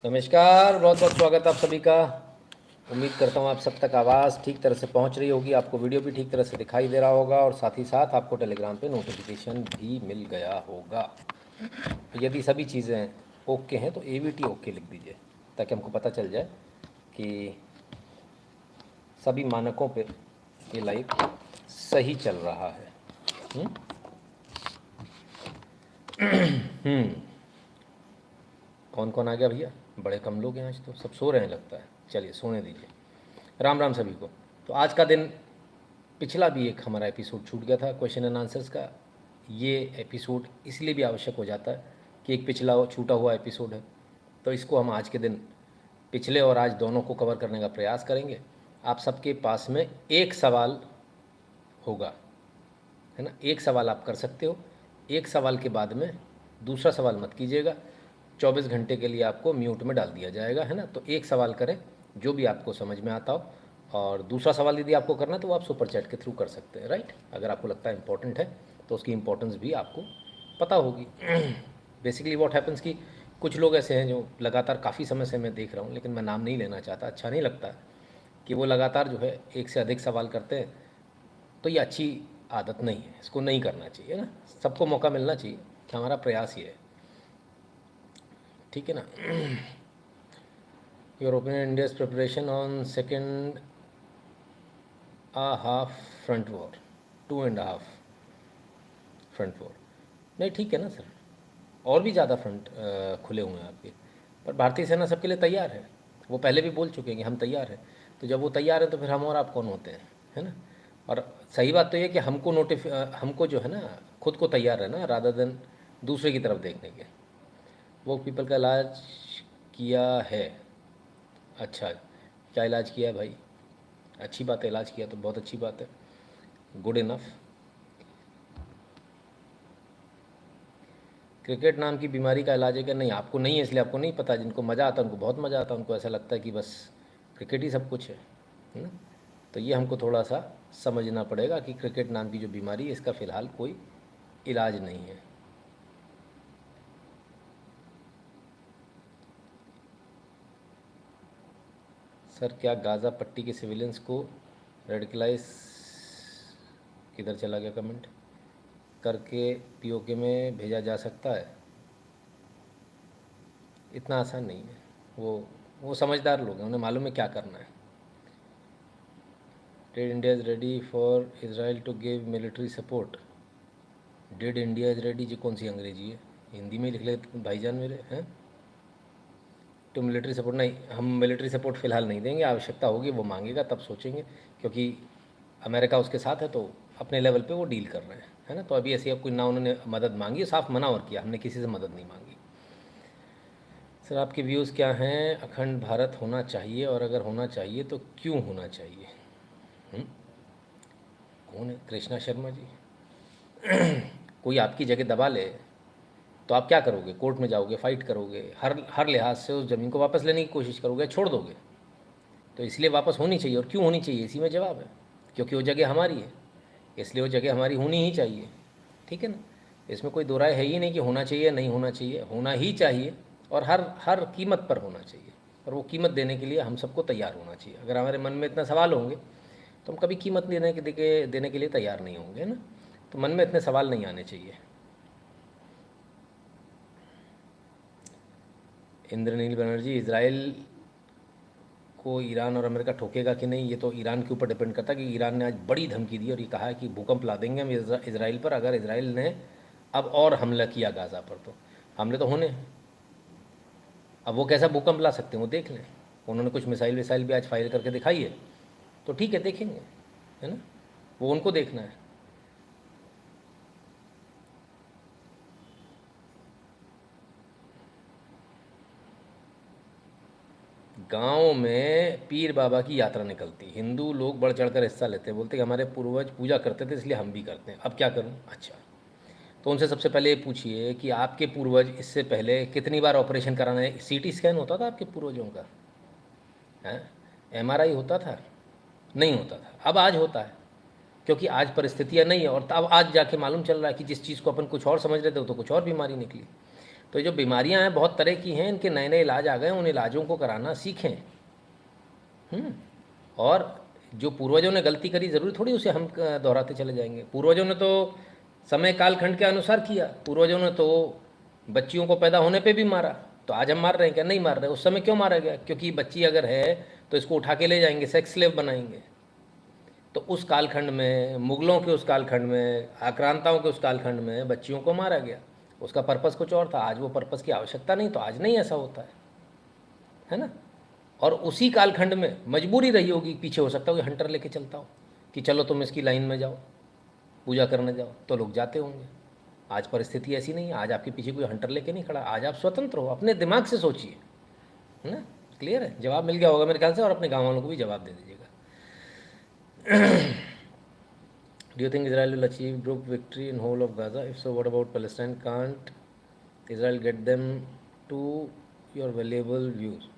नमस्कार, बहुत बहुत स्वागत आप सभी का। उम्मीद करता हूँ आप सब तक आवाज़ ठीक तरह से पहुँच रही होगी, आपको वीडियो भी ठीक तरह से दिखाई दे रहा होगा और साथ ही साथ आपको टेलीग्राम पे नोटिफिकेशन भी मिल गया होगा। यदि सभी चीज़ें ओके हैं तो AVT ओके लिख दीजिए ताकि हमको पता चल जाए कि सभी मानकों पे ये लाइव सही चल रहा है। हम्म? कौन कौन आ गया भैया? बड़े कम लोग हैं आज तो, सब सो रहे हैं लगता है। चलिए सोने दीजिए। राम राम सभी को। तो आज का दिन, पिछला भी एक हमारा एपिसोड छूट गया था क्वेश्चन एंड आंसर्स का। ये एपिसोड इसलिए भी आवश्यक हो जाता है कि एक पिछला छूटा हुआ एपिसोड है, तो इसको हम आज के दिन पिछले और आज दोनों को कवर करने का प्रयास करेंगे। आप सबके पास में एक सवाल होगा, है ना? एक सवाल आप कर सकते हो। एक सवाल के बाद में दूसरा सवाल मत कीजिएगा, 24 घंटे के लिए आपको म्यूट में डाल दिया जाएगा, है ना? तो एक सवाल करें जो भी आपको समझ में आता हो, और दूसरा सवाल यदि आपको करना है तो वो आप सुपर चैट के थ्रू कर सकते हैं, राइट? अगर आपको लगता है इंपॉर्टेंट है तो उसकी इंपॉर्टेंस भी आपको पता होगी। बेसिकली व्हाट हैपन्स कि कुछ लोग ऐसे हैं जो लगातार काफ़ी समय से मैं देख रहा हूँ, लेकिन मैं नाम नहीं लेना चाहता, अच्छा नहीं लगता कि वो लगातार जो है एक से अधिक सवाल करते हैं। तो ये अच्छी आदत नहीं है, इसको नहीं करना चाहिए ना। सबको मौका मिलना चाहिए, हमारा प्रयास ये है, ठीक है ना? Your opinion India's preparation on second half front war, 2.5 front war. नहीं ठीक है ना सर, और भी ज़्यादा फ्रंट खुले हुए हैं आपके, पर भारतीय सेना सबके लिए तैयार है। वो पहले भी बोल चुके हैं कि हम तैयार हैं। तो जब वो तैयार है तो फिर हम और आप कौन होते हैं, है ना? और सही बात तो ये कि हमको हमको जो है ना, खुद को तैयार रहना रादर देन दूसरे की तरफ देखने के। वो पीपल का इलाज किया है। अच्छा, क्या इलाज किया है भाई? अच्छी बात है, इलाज किया तो बहुत अच्छी बात है, गुड इनफ। क्रिकेट नाम की बीमारी का इलाज है क्या? नहीं, आपको नहीं है इसलिए आपको नहीं पता। जिनको मज़ा आता है उनको बहुत मज़ा आता है, उनको ऐसा लगता है कि बस क्रिकेट ही सब कुछ है ना? तो ये हमको थोड़ा सा समझना पड़ेगा कि क्रिकेट नाम की जो बीमारी है इसका फ़िलहाल कोई इलाज नहीं है। सर क्या गाज़ा पट्टी के सिविलियंस को रेडिकलाइज, किधर चला गया कमेंट, करके POK में भेजा जा सकता है? इतना आसान नहीं है। वो समझदार लोग हैं, उन्हें मालूम है क्या करना है। Did India is ready for Israel to give military support? Did India is ready जी कौन सी अंग्रेजी है? हिंदी में लिख ले भाईजान मेरे, हैं? टू मिलिट्री सपोर्ट नहीं, हम मिलिट्री सपोर्ट फ़िलहाल नहीं देंगे। आवश्यकता होगी वो मांगेगा तब सोचेंगे, क्योंकि अमेरिका उसके साथ है तो अपने लेवल पे वो डील कर रहे हैं, है ना? तो अभी ऐसी अब कोई ना उन्होंने मदद मांगी, साफ मना और किया, हमने किसी से मदद नहीं मांगी। सर आपके व्यूज़ क्या हैं? अखंड भारत होना चाहिए, और अगर होना चाहिए तो क्यों होना चाहिए? हुँ? कौन है? कृष्णा शर्मा जी। कोई आपकी जगह दबा ले तो आप क्या करोगे? कोर्ट में जाओगे, फाइट करोगे, हर लिहाज से उस ज़मीन को वापस लेने की कोशिश करोगे, छोड़ दोगे? तो इसलिए वापस होनी चाहिए। और क्यों होनी चाहिए, इसी में जवाब है। क्योंकि वो जगह हमारी है, इसलिए वो जगह हमारी होनी ही चाहिए, ठीक है ना? इसमें कोई दो राय है ही नहीं कि होना चाहिए नहीं होना चाहिए, होना ही चाहिए, और हर हर कीमत पर होना चाहिए। और वो कीमत देने के लिए हम सबको तैयार होना चाहिए। अगर हमारे मन में इतना सवाल होंगे तो हम कभी कीमत देने के लिए तैयार नहीं होंगे, है ना? तो मन में इतने सवाल नहीं आने चाहिए। इंद्रनील बनर्जी, इसराइल को ईरान और अमेरिका ठोकेगा कि नहीं, ये तो ईरान के ऊपर डिपेंड करता है कि ईरान ने आज बड़ी धमकी दी और ये कहा है कि भूकंप ला देंगे हम इसराइल पर अगर इसराइल ने अब और हमला किया गाज़ा पर। तो हमले तो होने हैं। अब वो कैसा भूकंप ला सकते हैं वो देख लें। उन्होंने कुछ मिसाइल विसाइल भी आज फायर करके दिखाई है, तो ठीक है, देखेंगे, है ना? वो उनको देखना है। गांव में पीर बाबा की यात्रा निकलती, हिंदू लोग बढ़ चढ़कर हिस्सा लेते हैं, बोलते कि हमारे पूर्वज पूजा करते थे इसलिए हम भी करते हैं, अब क्या करूं? अच्छा, तो उनसे सबसे पहले ये पूछिए कि आपके पूर्वज इससे पहले कितनी बार ऑपरेशन कराने, CT स्कैन होता था आपके पूर्वजों का? है? MRI होता था? नहीं होता था। अब आज होता है, क्योंकि आज परिस्थितियाँ नहीं है, और तब आज जाके मालूम चल रहा है कि जिस चीज़ को अपन कुछ और समझ रहे थे वो तो कुछ और बीमारी निकली। तो जो बीमारियां हैं बहुत तरह की हैं, इनके नए नए इलाज आ गए, उन इलाजों को कराना सीखें। और जो पूर्वजों ने गलती करी, ज़रूरी थोड़ी उसे हम दोहराते चले जाएंगे। पूर्वजों ने तो समय कालखंड के अनुसार किया। पूर्वजों ने तो बच्चियों को पैदा होने पे भी मारा, तो आज हम मार रहे हैं क्या? नहीं मार रहे। उस समय क्यों मारा गया? क्योंकि बच्ची अगर है तो इसको उठा के ले जाएंगे, सेक्स स्लेव बनाएंगे। तो उस कालखंड में, मुगलों के उस कालखंड में, आक्रांताओं के उस कालखंड में बच्चियों को मारा गया। उसका पर्पस कुछ और था। आज वो पर्पस की आवश्यकता नहीं, तो आज नहीं ऐसा होता है ना। और उसी कालखंड में मजबूरी रही होगी, पीछे हो सकता है कोई हंटर लेके चलता हो कि चलो तुम इसकी लाइन में जाओ, पूजा करने जाओ, तो लोग जाते होंगे। आज परिस्थिति ऐसी नहीं है। आज आपके पीछे कोई हंटर लेके नहीं खड़ा। आज आप स्वतंत्र हो, अपने दिमाग से सोचिए, है ना। क्लियर है? जवाब मिल गया होगा मेरे ख्याल से, और अपने गाँव वालों को भी जवाब दे दीजिएगा। Do you think Israel will achieve group victory in whole of Gaza? If so, what about Palestine? Can't Israel get them to your valuable views?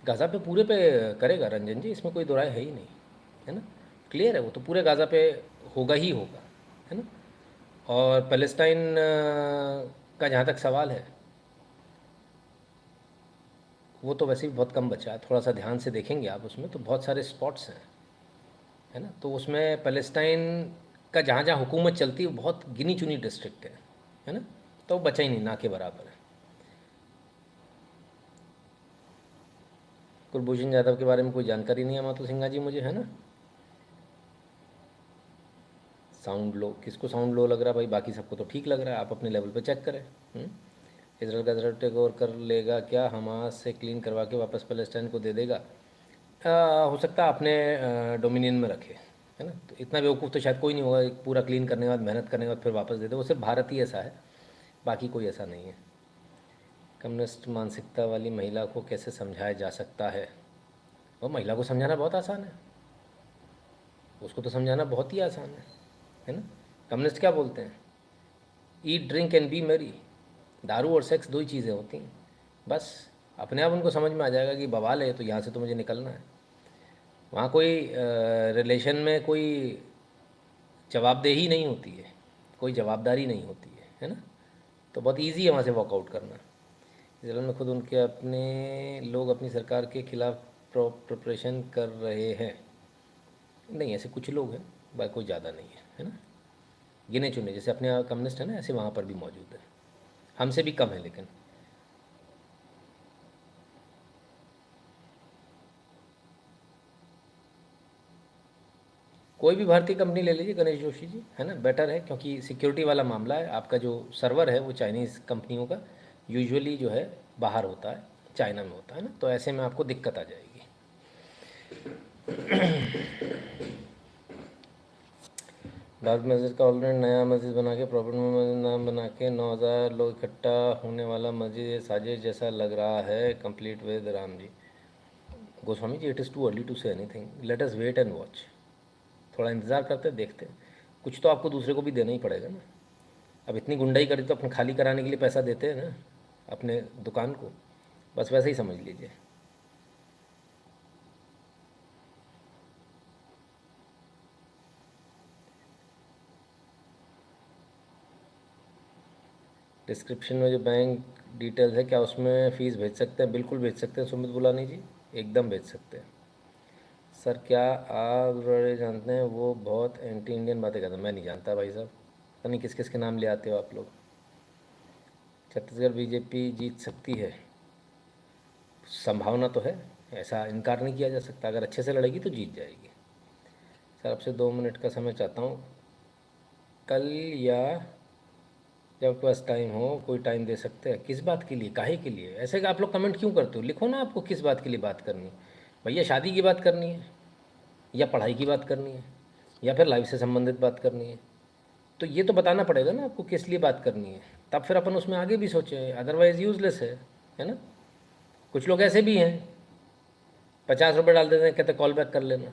Gaza पे पूरे पे करेगा रंजन जी, इसमें कोई दो राय है ही नहीं, है ना। क्लियर है, वो तो पूरे गाज़ा पे होगा ही होगा, है ना। और पैलेस्टाइन का जहाँ तक सवाल है, वो तो वैसे भी बहुत कम बचा है। थोड़ा सा ध्यान से देखेंगे आप, उसमें तो बहुत सारे स्पॉट्स हैं, है ना। तो उसमें पैलेस्टाइन का जहाँ जहाँ हुकूमत चलती है, वो बहुत गिनी चुनी डिस्ट्रिक्ट है ना। तो बचा ही नहीं, ना के बराबर है। कुलभूषण यादव के बारे में कोई जानकारी नहीं है मातो सिंघा जी मुझे, है ना। साउंड लो, किसको साउंड लो लग रहा है भाई? बाकी सबको तो ठीक लग रहा है, आप अपने लेवल पे चेक करें। इजराइल का टेक ओवर कर लेगा क्या? हमास से क्लीन करवा के वापस पैलेस्टाइन को दे देगा? हो सकता है अपने डोमिनियन में रखे, है ना। तो इतना बेवकूफ़ तो शायद कोई नहीं होगा, एक पूरा क्लीन करने के बाद, मेहनत करने के बाद फिर वापस दे दे। वो सिर्फ भारत ही ऐसा है, बाकी कोई ऐसा नहीं है। कम्युनिस्ट मानसिकता वाली महिला को कैसे समझाया जा सकता है? और महिला को समझाना बहुत आसान है, उसको तो समझाना बहुत ही आसान है ना। कम्युनिस्ट क्या बोलते हैं? Eat drink and B Mary. दारू और सेक्स दो ही चीज़ें होती हैं, बस। अपने आप उनको समझ में आ जाएगा कि बवाल है तो यहाँ से तो मुझे निकलना है। वहाँ कोई रिलेशन में कोई जवाबदेही नहीं होती है, कोई जवाबदारी नहीं होती है ना। तो बहुत इजी है वहाँ से वॉकआउट करना। इसराइल में खुद उनके अपने लोग अपनी सरकार के खिलाफ प्रिपरेशन कर रहे हैं। नहीं, ऐसे कुछ लोग हैं, बाकी कोई ज़्यादा नहीं है ना। गिने चुने, जैसे अपने यहाँ कम्युनिस्ट है ना, ऐसे वहाँ पर भी मौजूद है, हमसे भी कम है। लेकिन कोई भी भारतीय कंपनी ले लीजिए गणेश जोशी जी, है ना, बेटर है। क्योंकि सिक्योरिटी वाला मामला है। आपका जो सर्वर है वो चाइनीज़ कंपनियों का यूजुअली जो है बाहर होता है, चाइना में होता है ना। तो ऐसे में आपको दिक्कत आ जाएगी। भारत मस्जिद का ऑलरेडी नया मस्जिद बना के प्रॉफिट में मस्जिद नाम बना के 9,000 लोग इकट्ठा होने वाला मस्जिद, ये साजिश जैसा लग रहा है। Complete with Ram ji. Goswami ji, it is too early to say anything, let us wait and watch. थोड़ा इंतज़ार करते हैं, देखते हैं। कुछ तो आपको दूसरे को भी देना ही पड़ेगा ना। अब इतनी गुंडाई करी तो अपने खाली कराने के लिए पैसा देते हैं ना अपने दुकान को, बस वैसे ही समझ लीजिए। डिस्क्रिप्शन में जो बैंक डिटेल्स है, क्या उसमें फ़ीस भेज सकते हैं? बिल्कुल भेज सकते हैं सुमित बुलानी जी, एकदम भेज सकते हैं। सर क्या आप जानते हैं वो बहुत एंटी इंडियन बातें करते हैं? मैं नहीं जानता भाई साहब, पता नहीं किस किस के नाम ले आते हो आप लोग। छत्तीसगढ़ बीजेपी जीत सकती है, संभावना तो है, ऐसा इनकार नहीं किया जा सकता। अगर अच्छे से लड़ेगी तो जीत जाएगी। सर आपसे 2 मिनट का समय चाहता हूँ, कल या जब आपके पास टाइम हो, कोई टाइम दे सकते हैं? किस बात के लिए, काहे के लिए? ऐसे कि आप लोग कमेंट क्यों करते हो? लिखो ना आपको किस बात के लिए बात करनी है। भैया शादी की बात करनी है, या पढ़ाई की बात करनी है, या फिर लाइफ से संबंधित बात करनी है? तो ये तो बताना पड़ेगा ना आपको किस लिए बात करनी है, तब फिर अपन उसमें आगे भी सोचें। अदरवाइज़ यूज़लेस है ना। कुछ लोग ऐसे भी हैं, 50 रुपये डाल देते हैं, कहते कॉल बैक कर लेना।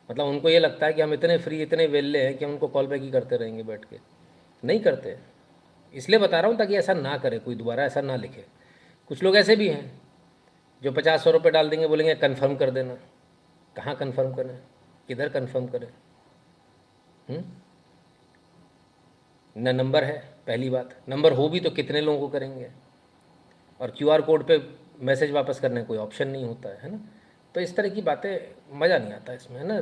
मतलब उनको ये लगता है कि हम इतने फ्री, इतने वेले हैं कि हम उनको कॉल बैक ही करते रहेंगे बैठ के। नहीं करते। इसलिए बता रहा हूँ ताकि ऐसा ना करे कोई, दोबारा ऐसा ना लिखे। कुछ लोग ऐसे भी हैं जो 50-100 रुपये डाल देंगे, बोलेंगे कन्फर्म कर देना। कहाँ कन्फर्म करें? किधर कंफर्म करें? न नंबर है, पहली बात। नंबर हो भी तो कितने लोगों को करेंगे? और क्यूआर कोड पे मैसेज वापस करने कोई ऑप्शन नहीं होता है ना। तो इस तरह की बातें मज़ा नहीं आता इसमें, है ना।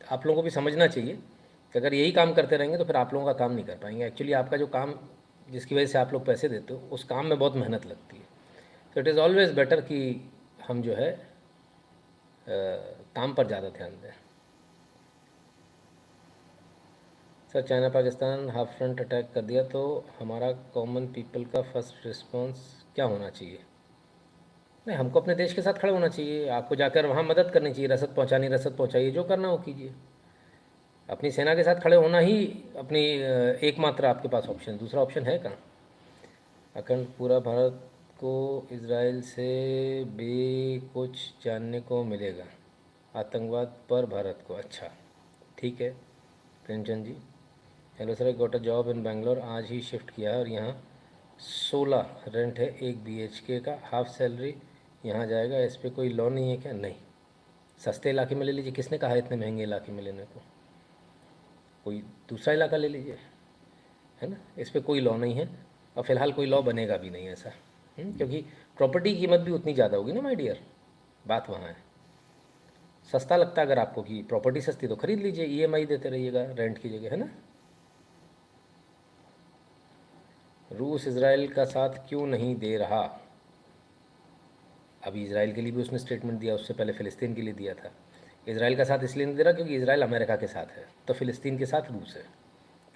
आप लोगों को भी समझना चाहिए कि अगर यही काम करते रहेंगे तो फिर आप लोगों का काम नहीं कर पाएंगे। एक्चुअली आपका जो काम, जिसकी वजह से आप लोग पैसे देते हो, उस काम में बहुत मेहनत लगती है। तो इट इज़ ऑलवेज़ बेटर कि हम जो है काम पर ज़्यादा ध्यान दें। Sir, China Pakistan half front attack कर दिया तो हमारा कॉमन पीपल का फर्स्ट रिस्पॉन्स क्या होना चाहिए? नहीं, हमको अपने देश के साथ खड़े होना चाहिए। आपको जाकर वहाँ मदद करनी चाहिए, रसद पहुँचानी, रसद पहुँचाइए, जो करना हो कीजिए। अपनी सेना के साथ खड़े होना ही अपनी एकमात्र आपके पास ऑप्शन, दूसरा ऑप्शन है कहाँ? अखंड पूरा भारत को इजराइल से भी कुछ जानने को मिलेगा, आतंकवाद पर भारत को। अच्छा, ठीक है Premchand ji. Hello sir, I got a job in Bangalore, आज ही शिफ्ट किया है और यहाँ 16 रेंट है, 1 BHK का, हाफ सैलरी यहाँ जाएगा। इस पर कोई लॉ नहीं है क्या? नहीं, सस्ते इलाके में ले लीजिए। किसने कहा है इतने महंगे इलाके में लेने को? कोई दूसरा इलाका ले लीजिए, है ना। इस पर कोई लॉ नहीं है और फ़िलहाल कोई लॉ बनेगा भी नहीं ऐसा। क्योंकि प्रॉपर्टी की कीमत भी उतनी ज़्यादा होगी ना माय डियर, बात वहाँ है। सस्ता लगता है अगर आपको कि प्रॉपर्टी सस्ती तो खरीद लीजिए, EMI देते रहिएगा रेंट की जगह, है ना। रूस इसराइल का साथ क्यों नहीं दे रहा? अभी इसराइल के लिए भी उसने स्टेटमेंट दिया, उससे पहले फ़िलिस्तीन के लिए दिया था। इसराइल का साथ इसलिए नहीं दे रहा क्योंकि इसराइल अमेरिका के साथ है, तो फ़िलिस्तीन के साथ रूस है।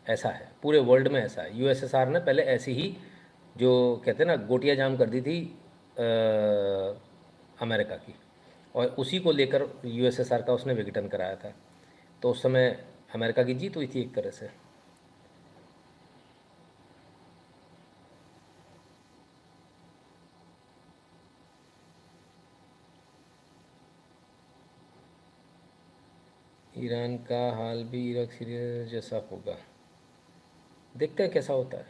ऐसा है, पूरे वर्ल्ड में ऐसा है। USSR ने पहले ऐसी ही, जो कहते हैं ना, गोटियाँ जाम कर दी थी अमेरिका की, और उसी को लेकर USSR का उसने विघटन कराया था। तो उस समय अमेरिका की जीत हुई थी एक तरह से। ईरान का हाल भी इराक सीरिया जैसा होगा, देखते हैं कैसा होता है।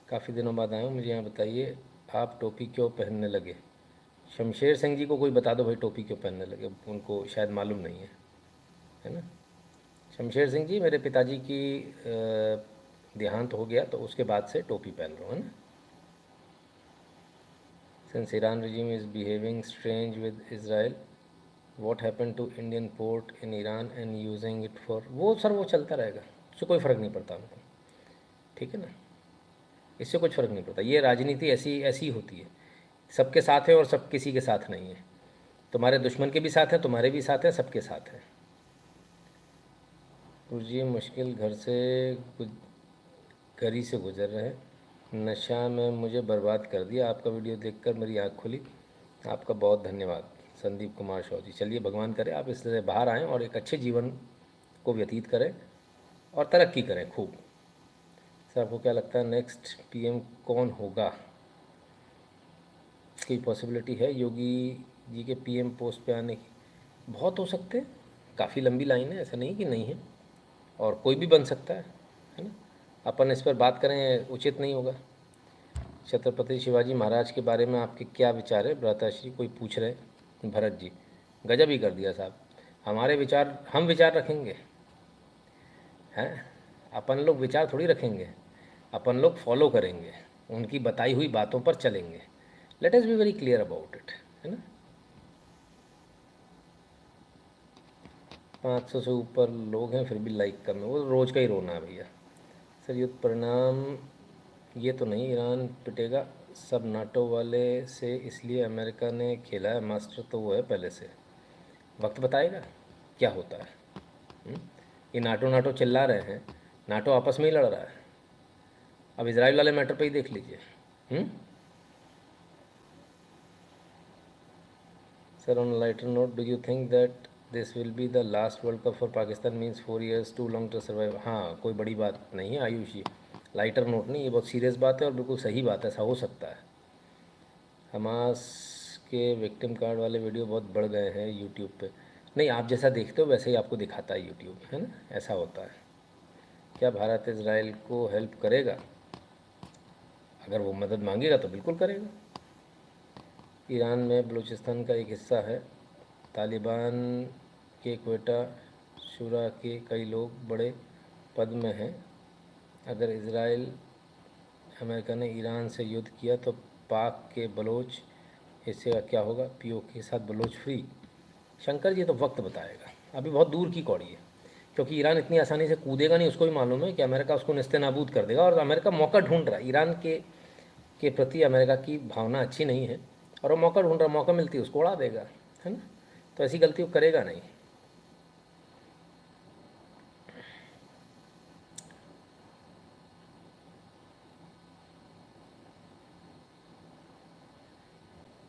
काफ़ी दिनों बाद आए हो, मुझे यहाँ बताइए आप टोपी क्यों पहनने लगे? शमशेर सिंह जी को कोई बता दो भाई, टोपी क्यों पहनने लगे, उनको शायद मालूम नहीं है ना। शमशेर सिंह जी, मेरे पिताजी की देहांत हो गया तो उसके बाद से टोपी पहन रहा हूँ, है ना। Since Iran regime is behaving strange with Israel, what happened to Indian port in Iran and using it for, वो सर वो चलता रहेगा, उससे कोई फ़र्क नहीं पड़ता हमको, ठीक है ना। इससे कुछ फ़र्क नहीं पड़ता, ये राजनीति ऐसी ऐसी होती है, सबके साथ है और सब किसी के साथ नहीं है। तुम्हारे दुश्मन के भी साथ हैं, तुम्हारे भी साथ हैं, सबके साथ हैं। जी, मुश्किल घर से घरी से गुजर रहे हैं, नशा में मुझे बर्बाद कर दिया, आपका वीडियो देखकर मेरी आँख खुली, आपका बहुत धन्यवाद। संदीप कुमार शॉ जी, चलिए भगवान करे आप इससे बाहर आएँ और एक अच्छे जीवन को व्यतीत करें और तरक्की करें खूब। सर, आपको क्या लगता है नेक्स्ट PM कौन होगा? की पॉसिबिलिटी है योगी जी के PM पोस्ट पे आने की? बहुत हो सकते हैं, काफ़ी लंबी लाइन है, ऐसा नहीं कि नहीं है, और कोई भी बन सकता है ना। अपन इस पर बात करें उचित नहीं होगा। छत्रपति शिवाजी महाराज के बारे में आपके क्या विचार है भ्राताश्री, कोई पूछ रहे। भरत जी, गजब ही कर दिया साहब। हमारे विचार, हम विचार रखेंगे हैं? अपन लोग विचार थोड़ी रखेंगे, अपन लोग फॉलो करेंगे, उनकी बताई हुई बातों पर चलेंगे। Let us be very clear about it, है ना। 500 से ऊपर लोग हैं फिर भी लाइक कम है, वो रोज़ का ही रोना है भैया। सर, युद्ध परिणाम ये तो नहीं ईरान पिटेगा सब नाटो वाले से, इसलिए अमेरिका ने खेला है, मास्टर तो वो है पहले से। वक्त बताएगा क्या होता है। ये नाटो नाटो चिल्ला रहे हैं, नाटो आपस में ही लड़ रहा है। अब इसराइल वाले मैटर पे ही देख लीजिए। Sir, on lighter note, do you think that this will be the last world cup for Pakistan, means 4 years too long to survive? हाँ, कोई बड़ी बात नहीं है आयुष जी, लाइटर नोट नहीं, ये बहुत सीरियस बात है और बिल्कुल सही बात है, ऐसा हो सकता है। हमास के विक्टिम कार्ड वाले वीडियो बहुत बढ़ गए हैं यूट्यूब पे। नहीं, आप जैसा देखते हो वैसे ही आपको दिखाता है यूट्यूब, है ना, ऐसा होता है। क्या भारत इसराइल को हेल्प करेगा? अगर वो मदद मांगेगा तो बिल्कुल करेगा। ईरान में बलूचिस्तान का एक हिस्सा है, तालिबान के क्वेटा शुरा के कई लोग बड़े पद में हैं। अगर इजराइल अमेरिका ने ईरान से युद्ध किया तो पाक के बलोच हिस्से का क्या होगा? पीओके के साथ बलोच फ्री। शंकर जी तो वक्त बताएगा, अभी बहुत दूर की कौड़ी है, क्योंकि ईरान इतनी आसानी से कूदेगा नहीं। उसको भी मालूम है कि अमेरिका उसको नेस्तनाबूद कर देगा, और अमेरिका मौका ढूंढ रहा है। ईरान के प्रति अमेरिका की भावना अच्छी नहीं है, और वो मौका ढूंढ रहा, मौका मिलती है उसको उड़ा देगा, है ना। तो ऐसी गलती वो करेगा नहीं।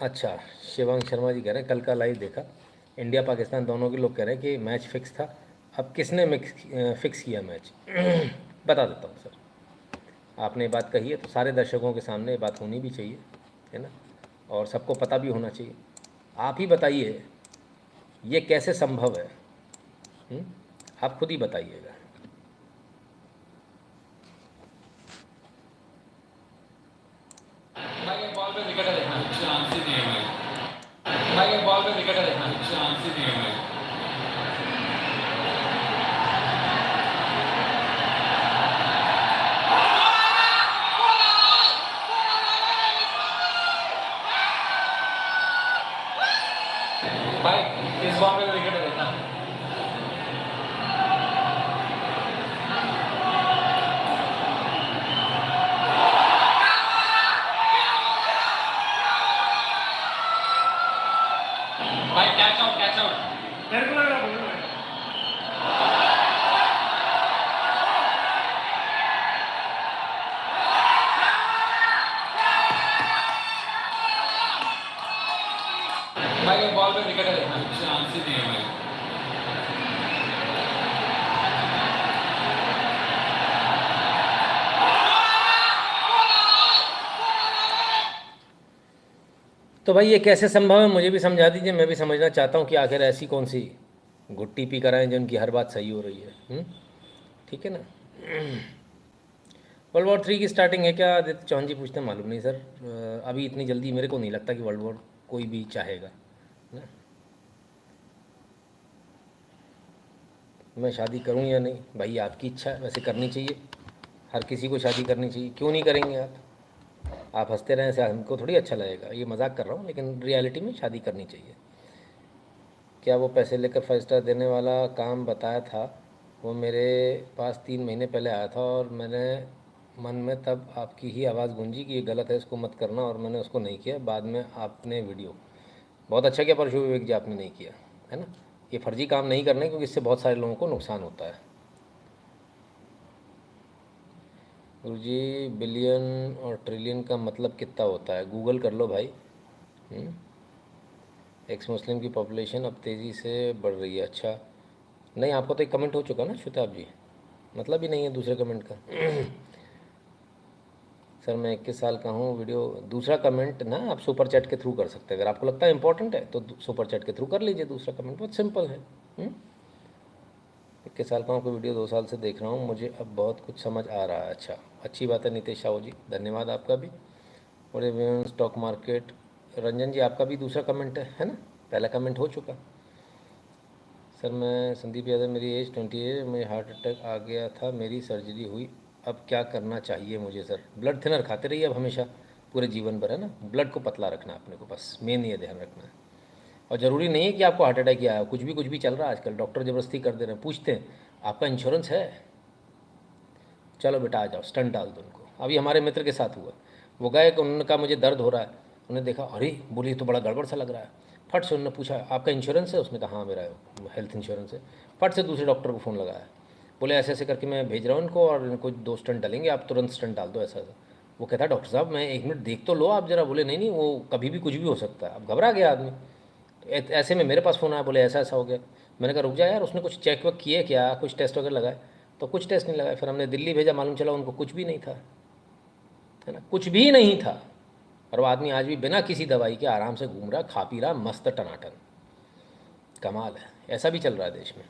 अच्छा, शिवांग शर्मा जी कह रहे हैं कल का लाइव देखा, इंडिया पाकिस्तान दोनों के लोग कह रहे हैं कि मैच फिक्स था। अब किसने फिक्स किया मैच? बता देता हूँ सर। आपने ये बात कही है तो सारे दर्शकों के सामने ये बात होनी भी चाहिए, है ना, और सबको पता भी होना चाहिए। आप ही बताइए ये कैसे संभव है? हुँ? आप खुद ही बताइएगा। भाई ये बॉल पे विकेट है देखना, चांस ही नहीं है भाई। भाई ये बॉल पे विकेट है देखना, चांस ही नहीं है भाई। भाई इस बॉल पे विकेट है देखना। भाई कैच आउट, कैच आउट। मेरे को लग रहा है भाई ये बॉल पे विकेट है देखना, चांस ही नहीं है भाई। तो भाई ये कैसे संभव है, मुझे भी समझा दीजिए। मैं भी समझना चाहता हूँ कि आखिर ऐसी कौन सी घुट्टी पी कर आए जिनकी हर बात सही हो रही है। ठीक है ना। वर्ल्ड वॉर 3 की स्टार्टिंग है क्या? आदित्य चौहान जी पूछते हैं। मालूम नहीं सर, अभी इतनी जल्दी मेरे को नहीं लगता कि वर्ल्ड वॉर कोई भी चाहेगा ना। मैं शादी करूं या नहीं, भाई आपकी इच्छा है, वैसे करनी चाहिए। हर किसी को शादी करनी चाहिए, क्यों नहीं करेंगे आप हंसते रहें ऐसे हमको थोड़ी अच्छा लगेगा। ये मजाक कर रहा हूँ, लेकिन रियलिटी में शादी करनी चाहिए। क्या वो पैसे लेकर 5 स्टार देने वाला काम बताया था, वो मेरे पास 3 महीने पहले आया था, और मैंने मन में तब आपकी ही आवाज़ गूंजी कि ये गलत है, इसको मत करना, और मैंने उसको नहीं किया। बाद में आपने वीडियो बहुत अच्छा किया, परशु विवेक जी आपने नहीं किया, है ना। ये फर्जी काम नहीं करने, क्योंकि इससे बहुत सारे लोगों को नुकसान होता है। गुरुजी, बिलियन और ट्रिलियन का मतलब कितना होता है? गूगल कर लो भाई। एक्स मुस्लिम की पॉपुलेशन अब तेज़ी से बढ़ रही है। अच्छा, नहीं आपको तो एक कमेंट हो चुका ना श्वेताब जी, मतलब ही नहीं है दूसरे कमेंट का। सर मैं 21 साल का हूँ। वीडियो दूसरा कमेंट ना आप सुपर चैट के थ्रू कर सकते हैं, अगर आपको लगता है इंपॉर्टेंट है तो सुपर चैट के थ्रू कर लीजिए। दूसरा कमेंट बहुत सिंपल है। 21 साल का हूँ, कोई वीडियो 2 साल से देख रहा हूँ, मुझे अब बहुत कुछ समझ आ रहा है। अच्छा, अच्छी बात है नीतीश साहू जी, धन्यवाद आपका भी। और स्टॉक मार्केट, रंजन जी आपका भी दूसरा कमेंट है ना, पहला कमेंट हो चुका। सर मैं संदीप यादव, मेरी एज 28, में हार्ट अटैक आ गया था, मेरी सर्जरी हुई, अब क्या करना चाहिए मुझे? सर ब्लड थिनर खाते रहिए अब हमेशा, पूरे जीवन भर, है ना। ब्लड को पतला रखना है अपने को, बस मेन ये ध्यान रखना है। और ज़रूरी नहीं है कि आपको हार्ट अटैक ही आया, कुछ भी चल रहा है आजकल, डॉक्टर ज़बरदस्ती कर दे रहे हैं, पूछते हैं आपका इंश्योरेंस है, चलो बेटा आ जाओ, स्टंट डाल दो उनको। अभी हमारे मित्र के साथ हुआ, वो गए कि उन्होंने कहा मुझे दर्द हो रहा है, उन्होंने देखा अरे बोली तो बड़ा गड़बड़ सा लग रहा है। फट से उन्होंने पूछा आपका इंश्योरेंस है? उसने कहा हाँ मेरा हेल्थ इंश्योरेंस है। फट से दूसरे डॉक्टर को फ़ोन लगाया, बोले ऐसे ऐसे करके मैं भेज रहा हूँ इनको, और इनको 2 स्टंट डालेंगे, आप तुरंत स्टंट डाल दो ऐसा ऐसा। वो कहता है डॉक्टर साहब मैं 1 मिनट देख तो लो आप ज़रा। बोले नहीं नहीं, वो कभी भी कुछ भी हो सकता है। अब घबरा गया आदमी। तो ऐसे में मेरे पास फ़ोन आया, बोले ऐसा ऐसा हो गया। मैंने कहा रुक जा यार, उसने कुछ चेक वक किए क्या, कुछ टेस्ट वगैरह लगाए? तो कुछ टेस्ट नहीं लगाए। फिर हमने दिल्ली भेजा, मालूम चला उनको कुछ भी नहीं था, है ना, कुछ भी नहीं था। और वो आदमी आज भी बिना किसी दवाई के आराम से घूम रहा, खा पी रहा, मस्त टनाटन। कमाल है, ऐसा भी चल रहा है देश में।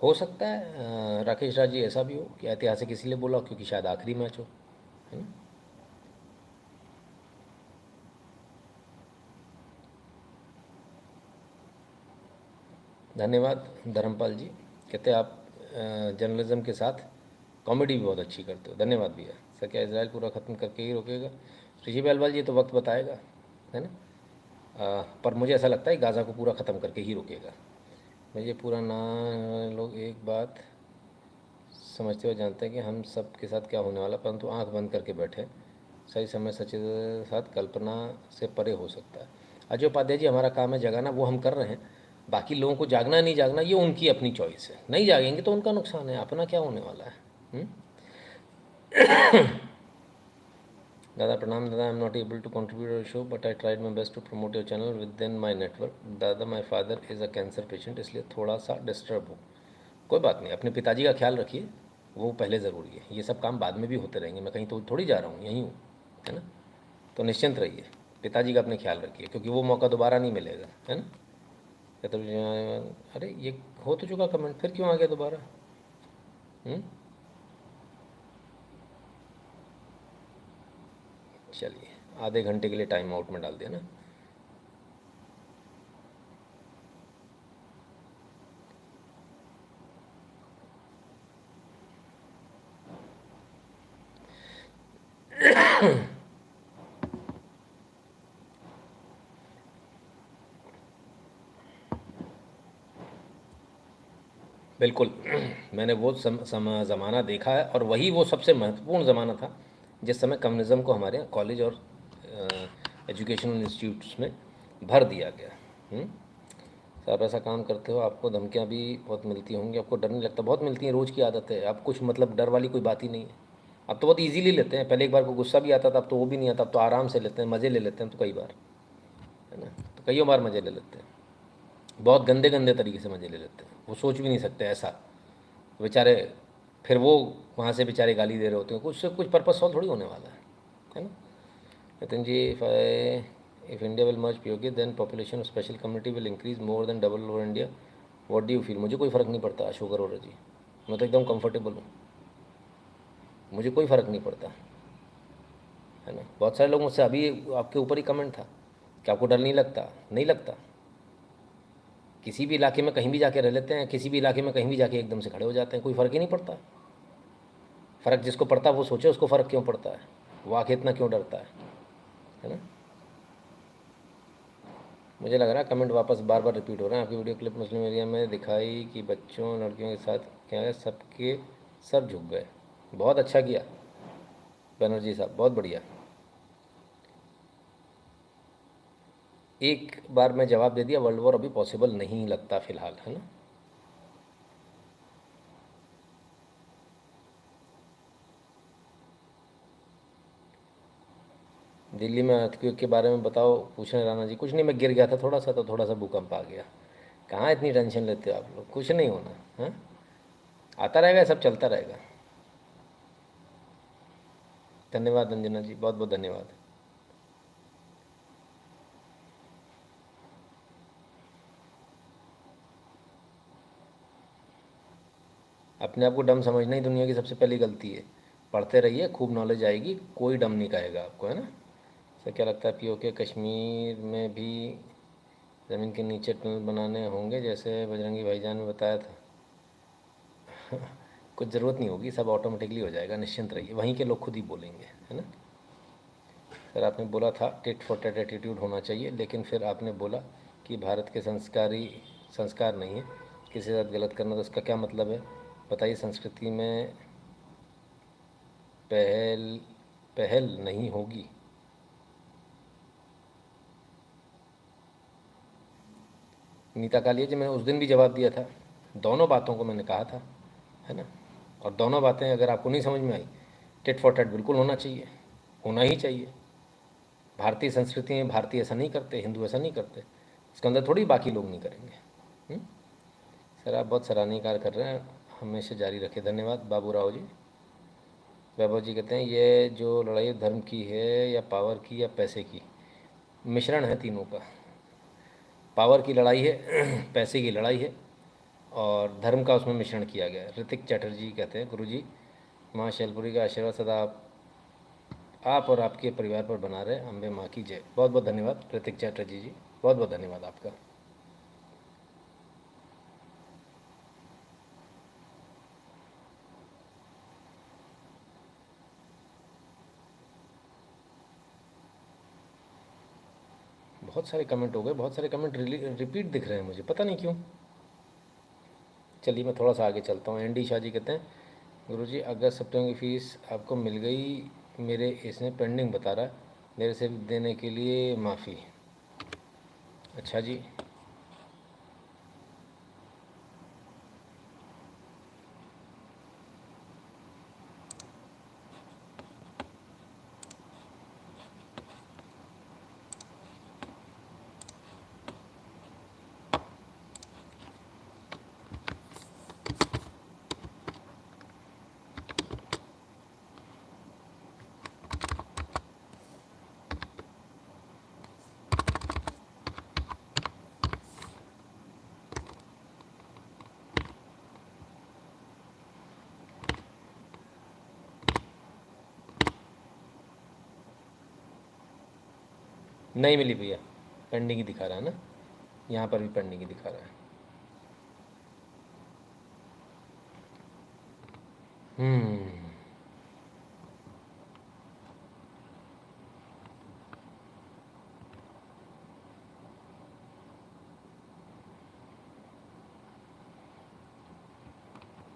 हो सकता है राकेश राज जी ऐसा भी हो कि ऐतिहासिक इसलिए बोला क्योंकि शायद आखिरी मैच हो, है ना। धन्यवाद धर्मपाल जी, कहते हैं आप जर्नलिज्म के साथ कॉमेडी भी बहुत अच्छी करते हो। धन्यवाद भैया। सर क्या इसराइल पूरा ख़त्म करके ही रोकेगा? ऋषि बेलवाल जी तो वक्त बताएगा, है ना। पर मुझे ऐसा लगता है गाज़ा को पूरा ख़त्म करके ही रोकेगा। मुझे पूरा ना लोग एक बात समझते हुए जानते हैं कि हम सब के साथ क्या होने वाला, परंतु आंख बंद करके बैठे सही समय सच के साथ कल्पना से परे हो सकता है। अजय उपाध्याय जी, हमारा काम है जगाना, वो हम कर रहे हैं। बाकी लोगों को जागना नहीं जागना ये उनकी अपनी चॉइस है, नहीं जागेंगे तो उनका नुकसान है, अपना क्या होने वाला है। दादा प्रणाम। दादा, I am not able to contribute your show but I tried my best to promote your channel within my network. दादा, my father is a cancer patient, इसलिए थोड़ा सा डिस्टर्ब हो। कोई बात नहीं, अपने पिताजी का ख्याल रखिए, वो पहले ज़रूरी है। ये सब काम बाद में भी होते रहेंगे, मैं कहीं तो थोड़ी जा रहा हूँ, यहीं हूँ, है ना। तो निश्चिंत रहिए, पिताजी का अपने ख्याल रखिए, क्योंकि वो मौका दोबारा नहीं मिलेगा, है ना। कहते अरे ये हो तो चुका कमेंट, फिर क्यों आ गया दोबारा? चलिए, आधे घंटे के लिए टाइम आउट में डाल दिया ना। बिल्कुल। मैंने वो ज़माना देखा है, और वही वो सबसे महत्वपूर्ण ज़माना था जिस समय कम्युनिज़्म को हमारे यहाँ कॉलेज और एजुकेशनल इंस्टीट्यूट्स में भर दिया गया। तो आप ऐसा काम करते हो, आपको धमकियाँ भी बहुत मिलती होंगी, आपको डर नहीं लगता? बहुत मिलती हैं, रोज़ की आदत है। अब कुछ मतलब डर वाली कोई बात ही नहीं है। अब तो बहुत ईजीली लेते हैं, पहले एक बार को गुस्सा भी आता था, अब तो वो भी नहीं आता, अब तो आराम से लेते हैं, मज़े ले लेते हैं, तो कई बार, है ना। तो कईयों बार मज़े ले लेते हैं, बहुत गंदे गंदे तरीके से मज़े ले लेते हैं, वो सोच भी नहीं सकते ऐसा बेचारे। फिर वो वहाँ से बेचारे गाली दे रहे होते हैं, कुछ से कुछ पर्पस सॉल्व थोड़ी होने वाला है ना। Nitin ji, if India will merge POK then population of special community will increase more than double over India, what do you feel? मुझे कोई फ़र्क नहीं पड़ता अशोक अरोड़ा जी, मैं तो एकदम कंफर्टेबल हूँ, मुझे कोई फ़र्क नहीं पड़ता, है ना। बहुत सारे लोग मुझसे, अभी आपके ऊपर ही कमेंट था कि आपको डर नहीं लगता, नहीं लगता। किसी भी इलाके में कहीं भी जाके रह लेते हैं, किसी भी इलाके में कहीं भी जाके एकदम से खड़े हो जाते हैं, कोई फ़र्क ही नहीं पड़ता। फ़र्क जिसको पड़ता है वो सोचे उसको फ़र्क क्यों पड़ता है, वो आके इतना क्यों डरता है ना। मुझे लग रहा है कमेंट वापस बार बार रिपीट हो रहे हैं। आपकी वीडियो क्लिप मुस्लिम एरिया में दिखाई कि बच्चों लड़कियों के साथ क्या है, सबके सर झुक गए। बहुत अच्छा किया बनर्जी साहब, बहुत बढ़िया। एक बार मैं जवाब दे दिया, वर्ल्ड वॉर अभी पॉसिबल नहीं लगता फ़िलहाल, है ना। दिल्ली में अर्थक्वेक के बारे में बताओ, पूछ रहे राणा जी। कुछ नहीं, मैं गिर गया था थोड़ा सा, तो थोड़ा सा भूकंप आ गया। कहाँ इतनी टेंशन लेते हो आप लोग, कुछ नहीं होना, हाँ। आता रहेगा, सब चलता रहेगा। धन्यवाद अंजना जी, बहुत बहुत धन्यवाद। अपने आप को डम समझना ही दुनिया की सबसे पहली गलती है। पढ़ते रहिए, खूब नॉलेज आएगी, कोई डम नहीं कहेगा आपको, है ना। सर क्या लगता है पीओके कश्मीर में भी ज़मीन के नीचे टनल बनाने होंगे जैसे बजरंगी भाईजान ने बताया था? कुछ ज़रूरत नहीं होगी, सब ऑटोमेटिकली हो जाएगा, निश्चिंत रहिए, वहीं के लोग खुद ही बोलेंगे, है ना। सर आपने बोला था टिट फॉर टैट एटीट्यूड होना चाहिए, लेकिन फिर आपने बोला कि भारत के संस्कार नहीं है किसी के साथ गलत करना, तो इसका क्या मतलब है बताइए? संस्कृति में पहल पहल नहीं होगी। नीता कालिया जी, मैंने उस दिन भी जवाब दिया था, दोनों बातों को मैंने कहा था, है ना। और दोनों बातें अगर आपको नहीं समझ में आई, टिट फॉर टैट बिल्कुल होना चाहिए, होना ही चाहिए। भारतीय संस्कृति में भारतीय ऐसा नहीं करते, हिंदू ऐसा नहीं करते, इसके अंदर थोड़ी बाकी लोग नहीं करेंगे। सर आप बहुत सराहनीय कार्य कर रहे हैं, हमेशा जारी रखें। धन्यवाद बाबू राव जी। वैभव जी कहते हैं ये जो लड़ाई धर्म की है या पावर की या पैसे की? मिश्रण है तीनों का। पावर की लड़ाई है पैसे की लड़ाई है, और धर्म का उसमें मिश्रण किया गया है। ऋतिक चैटर्जी कहते हैं, गुरुजी माँ शैलपुरी का आशीर्वाद सदा आप और आपके परिवार पर बना रहे, अम्बे माँ की जय। बहुत बहुत धन्यवाद ऋतिक चैटर्जी जी, बहुत बहुत धन्यवाद आपका। बहुत सारे कमेंट हो गए, बहुत सारे कमेंट रिपीट दिख रहे हैं मुझे, पता नहीं क्यों। चलिए मैं थोड़ा सा आगे चलता हूँ। एनडी शाह जी कहते हैं, गुरुजी अगस्त सितंबर की फ़ीस आपको मिल गई, मेरे इसमें पेंडिंग बता रहा है, मेरे से देने के लिए माफ़ी। अच्छा जी, नहीं मिली भैया, पेंडिंग ही दिखा रहा है ना, यहाँ पर भी पेंडिंग ही दिखा रहा है।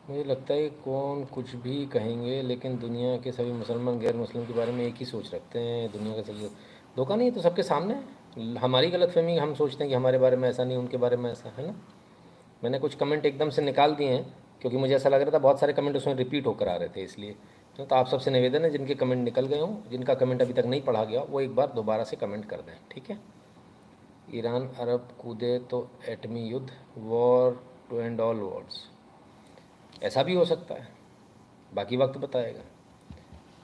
मुझे लगता है कि कौन कुछ भी कहेंगे, लेकिन दुनिया के सभी मुसलमान गैर मुस्लिम के बारे में एक ही सोच रखते हैं। दुनिया का सभी धोखा नहीं है तो सबके सामने है। हमारी गलतफहमी, हम सोचते हैं कि हमारे बारे में ऐसा नहीं, उनके बारे में ऐसा है ना। मैंने कुछ कमेंट एकदम से निकाल दिए हैं क्योंकि मुझे ऐसा लग रहा था बहुत सारे कमेंट उसमें रिपीट होकर आ रहे थे, इसलिए। तो आप सबसे निवेदन है, जिनके कमेंट निकल गए हों, जिनका कमेंट अभी तक नहीं पढ़ा गया, वो एक बार दोबारा से कमेंट कर दें, ठीक है। ईरान अरब कूदे तो एटमी युद्ध, war to end all wars, ऐसा भी हो सकता है, बाकी वक्त बताएगा।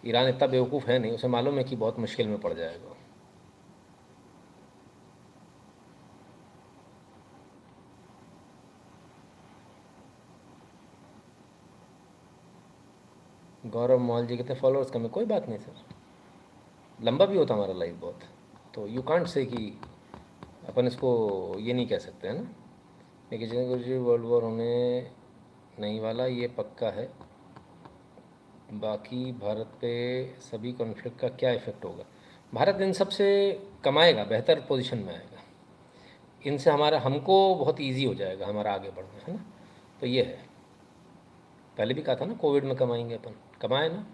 ईरान इतना बेवकूफ़ है नहीं, उसे मालूम है कि बहुत मुश्किल में पड़ जाएगा। गौरव मॉल जी कहते हैं फॉलोअर्स कम है, कोई बात नहीं सर, लंबा भी होता हमारा लाइव बहुत, तो यू कांट से कि अपन इसको ये नहीं कह सकते हैं ना। लेकिन गुरु जी वर्ल्ड वॉर होने नहीं वाला, ये पक्का है। बाकी भारत पे सभी कॉन्फ्लिक्ट का क्या इफ़ेक्ट होगा? भारत इन सब से कमाएगा, बेहतर पोजीशन में आएगा, इनसे हमारा, हमको बहुत इजी हो जाएगा हमारा आगे बढ़ना, है ना। तो ये है, पहले भी कहा था ना कोविड में कमाएंगे अपन, कमाए ना,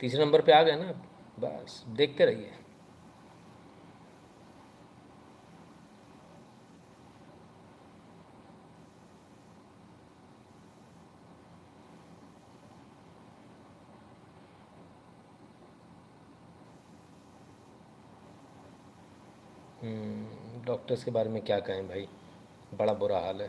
तीसरे नंबर पे आ गए ना, बस देखते रहिए। डॉक्टर्स के बारे में क्या कहें भाई, बड़ा बुरा हाल है।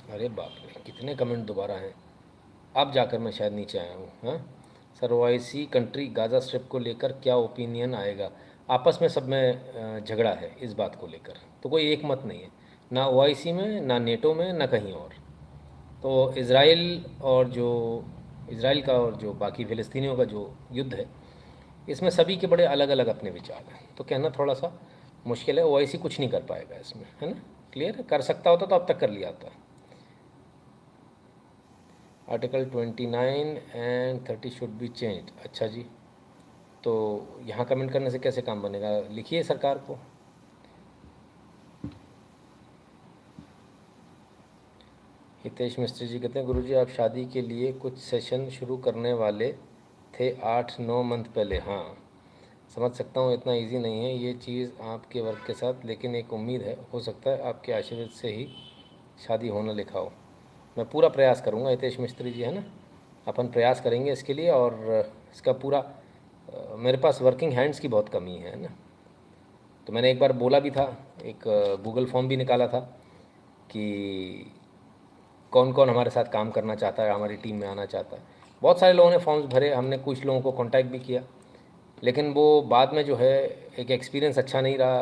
अरे बाप रे, कितने कमेंट दोबारा हैं, अब जाकर मैं शायद नीचे आया हूँ। हाँ sir, OIC country Gaza strip को लेकर क्या ओपिनियन आएगा? आपस में सब में झगड़ा है इस बात को लेकर, तो कोई एक मत नहीं है, ना ओआईसी में, ना नेटो में, ना कहीं और। तो इसराइल का और जो बाकी फ़िलिस्तीनियों का जो युद्ध है, इसमें सभी के बड़े अलग अलग अपने विचार हैं, तो कहना थोड़ा सा मुश्किल है। ओआईसी कुछ नहीं कर पाएगा इसमें, है ना, क्लियर है। कर सकता होता तो अब तक कर लिया होता। Article 29 and 30 should be change, अच्छा जी, तो यहाँ कमेंट करने से कैसे काम बनेगा? लिखिए सरकार को। हितेश मिस्त्री जी कहते हैं, गुरुजी आप शादी के लिए कुछ सेशन शुरू करने वाले थे 8-9 मंथ पहले। हाँ समझ सकता हूँ, इतना इजी नहीं है ये चीज़ आपके वर्क के साथ, लेकिन एक उम्मीद है, हो सकता है आपके आशीर्वाद से ही शादी होना लिखा हो। मैं पूरा प्रयास करूँगा हितेश मिस्त्री जी, है ना, अपन प्रयास करेंगे इसके लिए। और इसका पूरा मेरे पास वर्किंग हैंड्स की बहुत कमी है ना, तो मैंने एक बार बोला भी था, एक गूगल फॉर्म भी निकाला था कि कौन कौन हमारे साथ काम करना चाहता है, हमारी टीम में आना चाहता है। बहुत सारे लोगों ने फॉर्म्स भरे, हमने कुछ लोगों को कांटेक्ट भी किया, लेकिन वो बाद में जो है एक एक्सपीरियंस अच्छा नहीं रहा।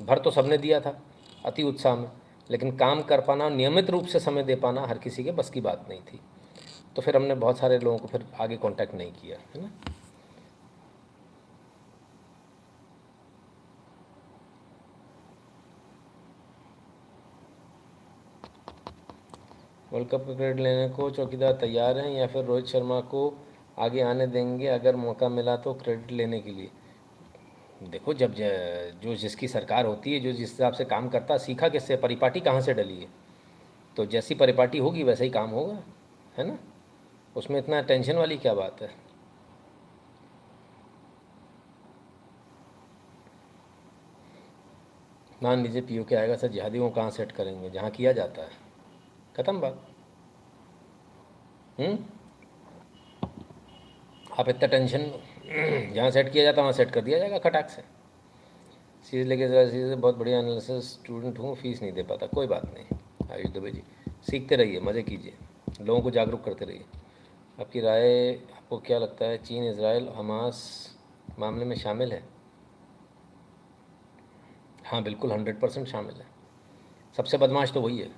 भर तो सबने दिया था अति उत्साह में, लेकिन काम कर पाना, नियमित रूप से समय दे पाना हर किसी के बस की बात नहीं थी। तो फिर हमने बहुत सारे लोगों को फिर आगे कांटेक्ट नहीं किया, है ना। वर्ल्ड कप का क्रेडिट लेने को चौकीदार तैयार हैं या फिर रोहित शर्मा को आगे आने देंगे अगर मौका मिला तो क्रेडिट लेने के लिए? देखो, जब जो जिसकी सरकार होती है, जो जिस हिसाब से काम करता, सीखा किससे, परिपाटी कहाँ से डली है, तो जैसी परिपाटी होगी वैसा ही काम होगा, है ना। उसमें इतना टेंशन वाली क्या बात है। मान लीजिए पीओ के आएगा, सर जिहादियों को कहाँ सेट करेंगे, जहाँ किया जाता है, ख़त्म बात। आप इतना टेंशन जहाँ सेट किया जाता है वहाँ सेट कर दिया जाएगा खटाक से। सीरीज लेके सीरीज से बहुत बढ़िया एनालिसिस स्टूडेंट हूँ, फीस नहीं दे पाता, कोई बात नहीं आयुष दुबे जी, सीखते रहिए, मज़े कीजिए, लोगों को जागरूक करते रहिए। आपकी राय, आपको क्या लगता है चीन इजराइल हमास मामले में शामिल है? हाँ बिल्कुल, 100% शामिल है। सबसे बदमाश तो वही है।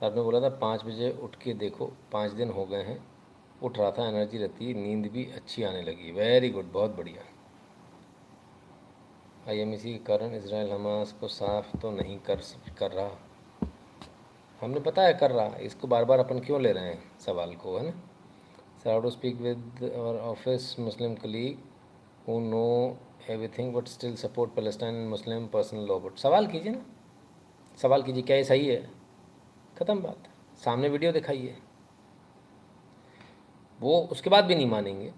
आपने बोला था 5 बजे उठ के देखो, 5 दिन हो गए हैं, उठ रहा था, एनर्जी रहती है, नींद भी अच्छी आने लगी। वेरी गुड, बहुत बढ़िया। आईएमसी के कारण इसराइल हमास को साफ तो नहीं कर रहा, हमने बताया कर रहा, इसको बार बार अपन क्यों ले रहे हैं सवाल को, है ना। Sir how to speak with our office Muslim colleague who know everything but still support Palestine and Muslim personal law, but सवाल कीजिए ना, सवाल कीजिए क्या ये सही है, ख़त्म बात। सामने वीडियो दिखाइए, वो उसके बाद भी नहीं मानेंगे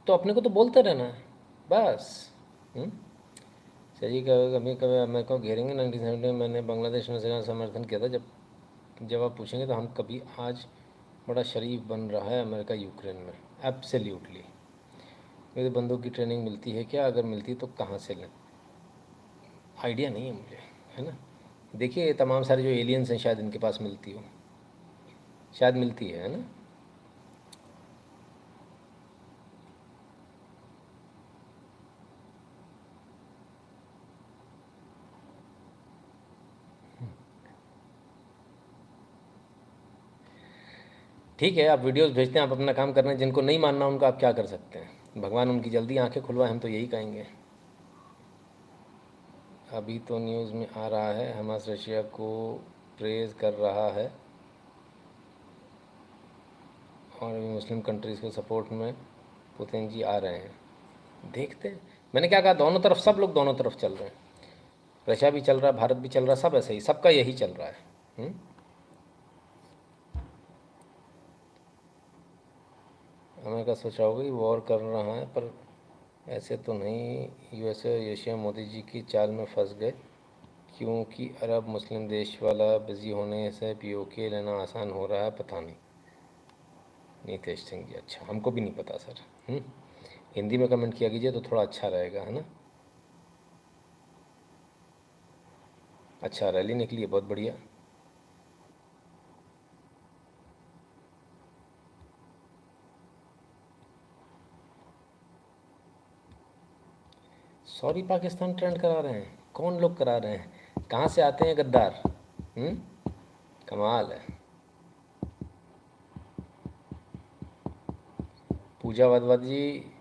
तो अपने को तो बोलते रहना है बस। सही कभी कभी अमेरिका को घेरेंगे। 1970 में मैंने बांग्लादेश में से समर्थन किया था। जब आप पूछेंगे तो हम कभी, आज बड़ा शरीफ बन रहा है अमेरिका यूक्रेन में, एब्सोल्युटली। मेरे बंदूक की ट्रेनिंग मिलती है क्या, अगर मिलती तो कहाँ से लें, आइडिया नहीं है मुझे, है ना। देखिए ये तमाम सारे जो एलियंस हैं शायद इनके पास मिलती हो, शायद मिलती है ना। ठीक है, आप वीडियोस भेजते हैं, आप अपना काम कर रहे हैं, जिनको नहीं मानना उनको आप क्या कर सकते हैं, भगवान उनकी जल्दी आंखें खुलवाए, हम तो यही कहेंगे। अभी तो न्यूज़ में आ रहा है हमास रशिया को प्रेज कर रहा है और अभी मुस्लिम कंट्रीज़ के सपोर्ट में पुतिन जी आ रहे हैं। देखते हैं, मैंने क्या कहा, दोनों तरफ, सब लोग दोनों तरफ चल रहे हैं, रशिया भी चल रहा है, भारत भी चल रहा है, सब ऐसे ही, सबका यही चल रहा है। अमेरिका सोचा होगा कि वॉर कर रहा है, पर ऐसे तो नहीं। यूएसए और एशिया मोदी जी की चाल में फंस गए, क्योंकि अरब मुस्लिम देश वाला बिजी होने से पीओके लेना आसान हो रहा है, पता नहीं। नीतेश सिंह जी, अच्छा, हमको भी नहीं पता सर। हिंदी में कमेंट किया कीजिए तो थोड़ा अच्छा रहेगा, है ना। अच्छा, रैली निकली है, बहुत बढ़िया। सॉरी पाकिस्तान ट्रेंड करा रहे हैं, कौन लोग करा रहे हैं, कहाँ से आते हैं गद्दार। कमाल है। पूजा वादवादी जी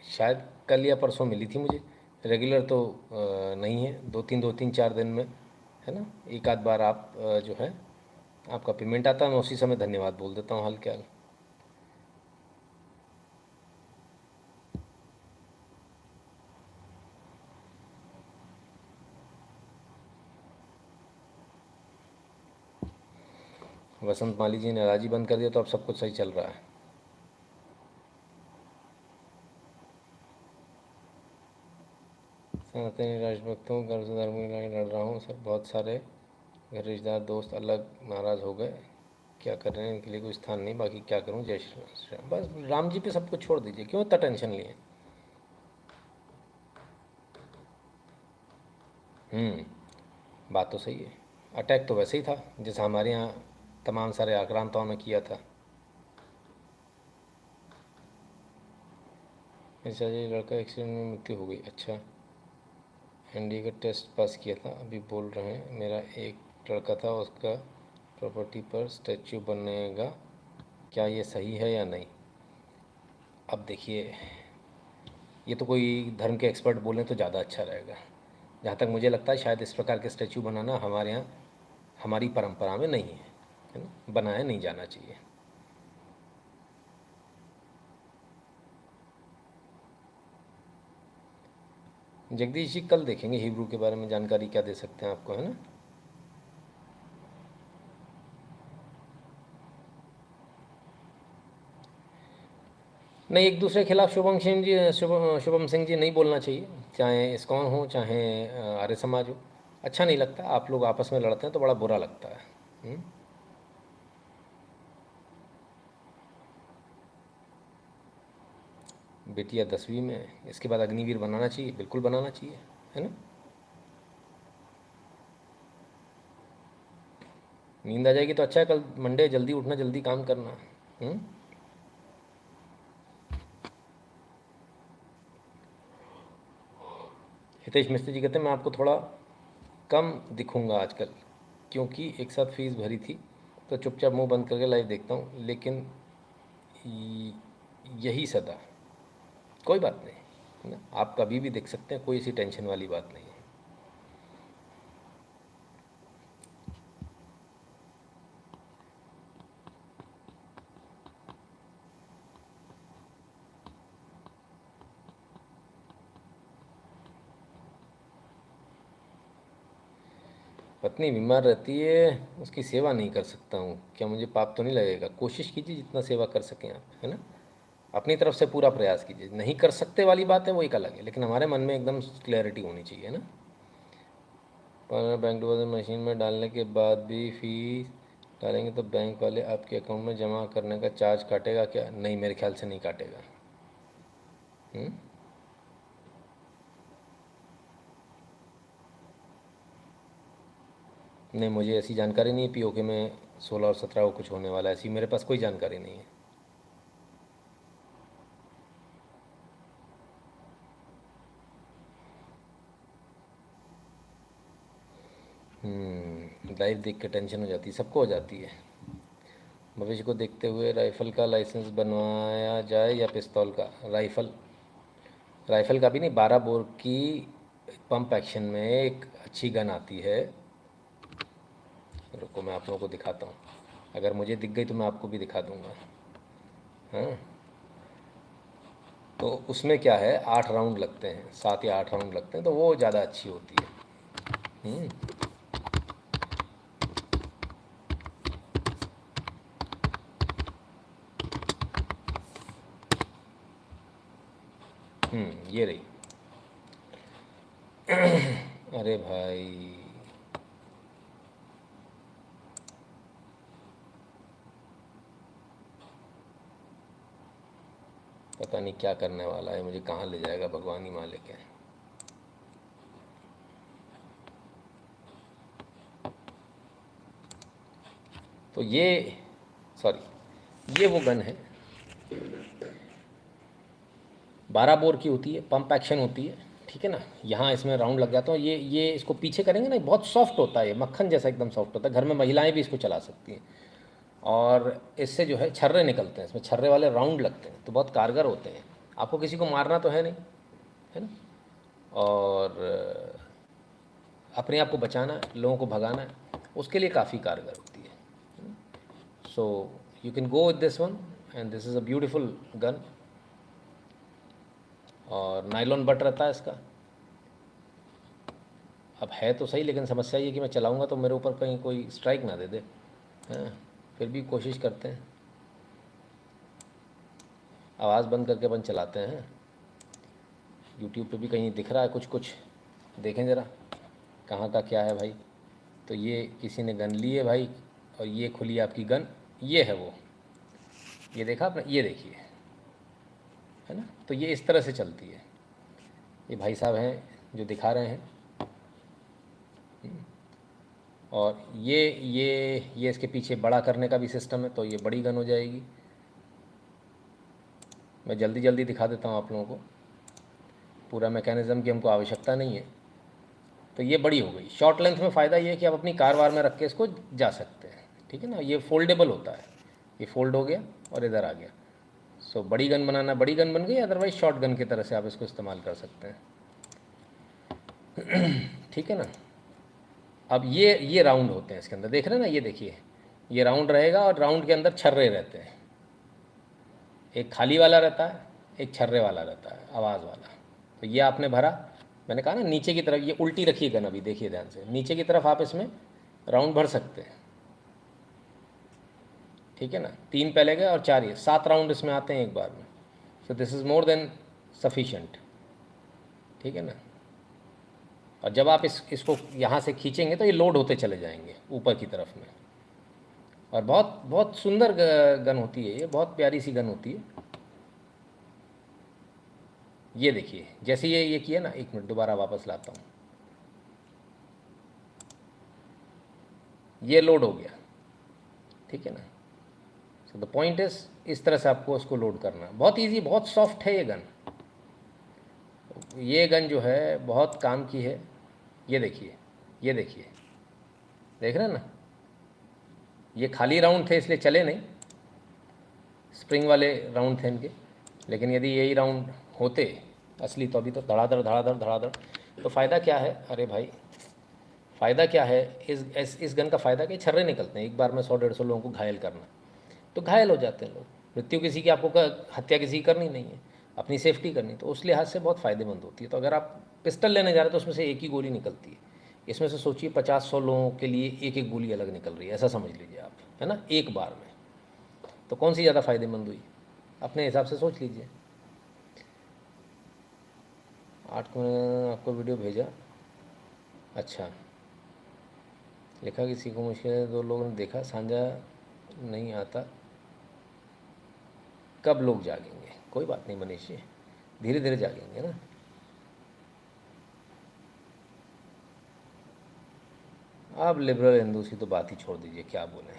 शायद कल या परसों मिली थी मुझे, रेगुलर तो नहीं है, दो तीन चार दिन में, है ना, एक आध बार आप जो है आपका पेमेंट आता है, मैं उसी समय धन्यवाद बोल देता हूँ हाल क्या हाल। वसंत माली जी ने राजी बंद कर दिया तो अब सब कुछ सही चल रहा है। सनातनी राजभक्तों घर से धर्म की लड़ाई लड़ रहा हूँ सर, बहुत सारे घर रिश्तेदार दोस्त अलग नाराज़ हो गए, क्या कर रहे हैं, इनके लिए कोई स्थान नहीं, बाकी क्या करूँ, जय श्री राम। बस राम जी पे सब कुछ छोड़ दीजिए, क्यों इतना टेंशन लिए। बात तो सही है, अटैक तो वैसे ही था जैसा हमारे यहाँ तमाम सारे आक्रांताओं ने किया था। ऐसा जी लड़का एक्सीडेंट में मृत्यु हो गई। अच्छा, एनडीए का टेस्ट पास किया था, अभी बोल रहे हैं मेरा एक लड़का था, उसका प्रॉपर्टी पर स्टैच्यू बनेगा, क्या ये सही है या नहीं? अब देखिए, ये तो कोई धर्म के एक्सपर्ट बोलें तो ज़्यादा अच्छा रहेगा। जहाँ तक मुझे लगता है शायद इस प्रकार के स्टैच्यू बनाना हमारे यहाँ, हमारी परंपरा में नहीं है ना, बनाया नहीं जाना चाहिए। जगदीश जी कल देखेंगे हिब्रू के बारे में जानकारी क्या दे सकते हैं आपको, है ना। नहीं, एक दूसरे के खिलाफ शुभम सिंह जी नहीं बोलना चाहिए, चाहे इस्कॉन हो चाहे आर्य समाज हो। अच्छा नहीं लगता, आप लोग आपस में लड़ते हैं तो बड़ा बुरा लगता है। बेटिया 10वीं में, इसके बाद अग्निवीर बनाना चाहिए, बिल्कुल बनाना चाहिए, है ना। नींद आ जाएगी तो अच्छा है, कल मंडे, जल्दी उठना, जल्दी काम करना। हितेश मिस्त्री जी कहते हैं मैं आपको थोड़ा कम दिखूंगा आजकल, क्योंकि एक साथ फीस भरी थी तो चुपचाप मुंह बंद करके लाइव देखता हूँ, लेकिन यही सदा। कोई बात नहीं, है ना, आप कभी भी देख सकते हैं, कोई ऐसी टेंशन वाली बात नहीं है। पत्नी बीमार रहती है, उसकी सेवा नहीं कर सकता हूँ, क्या मुझे पाप तो नहीं लगेगा? कोशिश कीजिए जितना सेवा कर सकें आप, है ना। अपनी तरफ से पूरा प्रयास कीजिए, नहीं कर सकते वाली बात है वो एक अलग है, लेकिन हमारे मन में एकदम क्लैरिटी होनी चाहिए, है ना। पर बैंक डिपॉजिट मशीन में डालने के बाद भी फीस डालेंगे तो बैंक वाले आपके अकाउंट में जमा करने का चार्ज काटेगा क्या? नहीं, मेरे ख्याल से नहीं काटेगा। नहीं, मुझे ऐसी जानकारी नहीं है पीओके में 16 और 17 को कुछ होने वाला है, ऐसी मेरे पास कोई जानकारी नहीं है। लाइव देख के टेंशन हो जाती है, सबको हो जाती है। भविष्य को देखते हुए राइफ़ल का लाइसेंस बनवाया जाए या पिस्तौल का? राइफ़ल का भी नहीं, 12 बोर की पंप एक्शन में एक अच्छी गन आती है। रुको मैं आप लोगों को दिखाता हूँ, अगर मुझे दिख गई तो मैं आपको भी दिखा दूँगा। हाँ, तो उसमें क्या है, 8 राउंड लगते हैं, 7 या 8 राउंड लगते हैं, तो वो ज़्यादा अच्छी होती है। ये रही। अरे भाई, पता नहीं क्या करने वाला है, मुझे कहाँ ले जाएगा भगवान ही मालिक है। तो ये, सॉरी, ये वो गन है, 12 बोर की होती है, पंप एक्शन होती है, ठीक है ना। यहाँ इसमें राउंड लग जाता है, ये इसको पीछे करेंगे ना, बहुत सॉफ्ट होता है, ये मक्खन जैसा एकदम सॉफ्ट होता है, घर में महिलाएं भी इसको चला सकती हैं। और इससे जो है छर्रे निकलते हैं, इसमें छर्रे वाले राउंड लगते हैं, तो बहुत कारगर होते हैं। आपको किसी को मारना तो है नहीं, है ना, और अपने आप को बचाना है, लोगों को भगाना है, उसके लिए काफ़ी कारगर होती है। So you can go with this one, and this is a beautiful gun. और नायलॉन बट रहता है इसका। अब है तो सही, लेकिन समस्या ये कि मैं चलाऊंगा तो मेरे ऊपर कहीं कोई स्ट्राइक ना दे दे, हैं। फिर भी कोशिश करते हैं, आवाज़ बंद करके अपन चलाते हैं। यूट्यूब पे भी कहीं दिख रहा है कुछ कुछ, देखें ज़रा कहाँ का क्या है भाई। तो ये किसी ने गन ली है भाई, और ये खुली आपकी गन, ये है वो, ये देखा आपने, ये देखिए, है ना। तो ये इस तरह से चलती है। ये भाई साहब हैं जो दिखा रहे हैं, और ये इसके पीछे बड़ा करने का भी सिस्टम है, तो ये बड़ी गन हो जाएगी। मैं जल्दी जल्दी दिखा देता हूँ आप लोगों को पूरा मैकेनिज़्म की, हमको आवश्यकता नहीं है। तो ये बड़ी हो गई। शॉर्ट लेंथ में फ़ायदा ये है कि आप अपनी कार वार में रख के इसको जा सकते हैं, ठीक है ना। ये फोल्डेबल होता है, ये फोल्ड हो गया और इधर आ गया। सो बड़ी गन बनाना, बड़ी गन बन गई, अदरवाइज शॉर्ट गन की तरह से आप इसको इस्तेमाल कर सकते हैं, ठीक है ना। अब ये राउंड होते हैं इसके अंदर, देख रहे हैं ना, ये देखिए, ये राउंड रहेगा और राउंड के अंदर छर्रे रहते हैं। एक खाली वाला रहता है, एक छर्रे वाला रहता है, आवाज़ वाला। तो ये आपने भरा, मैंने कहा ना नीचे की तरफ, ये उल्टी रखिए गन, अभी देखिए ध्यान से, नीचे की तरफ आप इसमें राउंड भर सकते हैं, ठीक है ना। 3 पहले गए और 4 ये 7 राउंड इसमें आते हैं एक बार में। So this is more than sufficient, ठीक है ना। और जब आप इसको यहाँ से खींचेंगे तो ये लोड होते चले जाएंगे ऊपर की तरफ में। और बहुत बहुत सुंदर गन होती है ये, बहुत प्यारी सी गन होती है। ये देखिए, जैसे ये किया ना, 1 मिनट दोबारा वापस लाता हूँ, ये लोड हो गया, ठीक है ना। सो द पॉइंट इज, इस तरह से आपको इसको लोड करना, बहुत इजी, बहुत सॉफ्ट है ये गन। ये गन जो है बहुत काम की है। ये देखिए, ये देखिए, देख रहे हैं ना, ये खाली राउंड थे इसलिए चले नहीं, स्प्रिंग वाले राउंड थे इनके। लेकिन यदि यही राउंड होते असली तो अभी तो धड़ाधड़ धड़ाधड़ धड़ाधड़। तो फ़ायदा क्या है, अरे भाई फ़ायदा क्या है इस गन का फ़ायदा कि छर्रे निकलते हैं एक बार में 100-150 लोगों को घायल करना, तो घायल हो जाते हैं लोग। मृत्यु किसी की, आपको हत्या किसी की करनी नहीं है, अपनी सेफ्टी करनी, तो उस लिहाज से बहुत फ़ायदेमंद होती है। तो अगर आप पिस्टल लेने जा रहे हैं तो उसमें से एक ही गोली निकलती है, इसमें से सोचिए 50-100 लोगों के लिए एक एक गोली अलग निकल रही है, ऐसा समझ लीजिए आप, है ना, एक बार में। तो कौन सी ज़्यादा फ़ायदेमंद हुई, अपने हिसाब से सोच लीजिए। 8 को मैंने आपको वीडियो भेजा, अच्छा लिखा किसी को मुश्किल है, 2 लोगों ने देखा, साझा नहीं आता, कब लोग जागेंगे। कोई बात नहीं मनीष जी, धीरे धीरे जागेंगे ना। आप लिबरल हिंदूज की तो बात ही छोड़ दीजिए, क्या बोलें।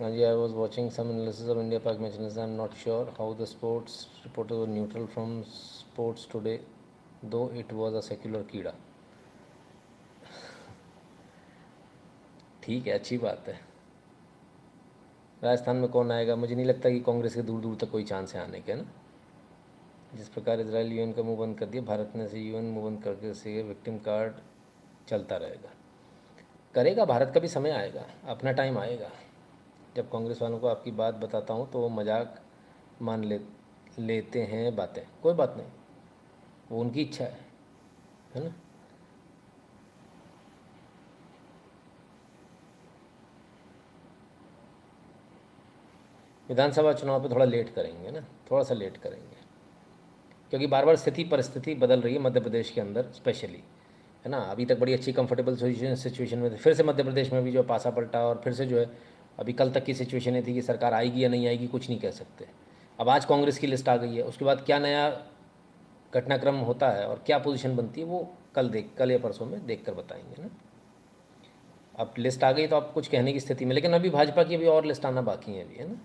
हाँ जी, I was watching some analysis of India Pak matches, I am not sure how the sports reporter were neutral from sports today though it was a secular कीड़ा। ठीक है, अच्छी बात है। राजस्थान में कौन आएगा, मुझे नहीं लगता कि कांग्रेस के दूर दूर तक कोई चांस है आने के, ना। जिस प्रकार इसराइल यूएन का मुंह बंद कर दिया, भारत ने से यूएन मुंह बंद करके से विक्टिम कार्ड चलता रहेगा। करेगा, भारत का भी समय आएगा, अपना टाइम आएगा। जब कांग्रेस वालों को आपकी बात बताता हूँ तो वो मजाक मान लेते हैं बातें, कोई बात नहीं, वो उनकी इच्छा है ना। विधानसभा चुनाव पे थोड़ा लेट करेंगे ना, थोड़ा सा लेट करेंगे, क्योंकि बार बार परिस्थिति बदल रही है मध्य प्रदेश के अंदर स्पेशली, है ना। अभी तक बड़ी अच्छी कंफर्टेबल सिचुएशन में थे, फिर से मध्य प्रदेश में भी जो पासा पलटा, और फिर से जो है अभी कल तक की सिचुएशन ये थी कि सरकार आएगी या नहीं आएगी कुछ नहीं कह सकते। अब आज कांग्रेस की लिस्ट आ गई है, उसके बाद क्या नया घटनाक्रम होता है और क्या पोजीशन बनती है वो कल या परसों में देख कर बताएंगे ना। अब लिस्ट आ गई तो आप कुछ कहने की स्थिति में, लेकिन अभी भाजपा की अभी और लिस्ट आना बाकी है अभी, है ना।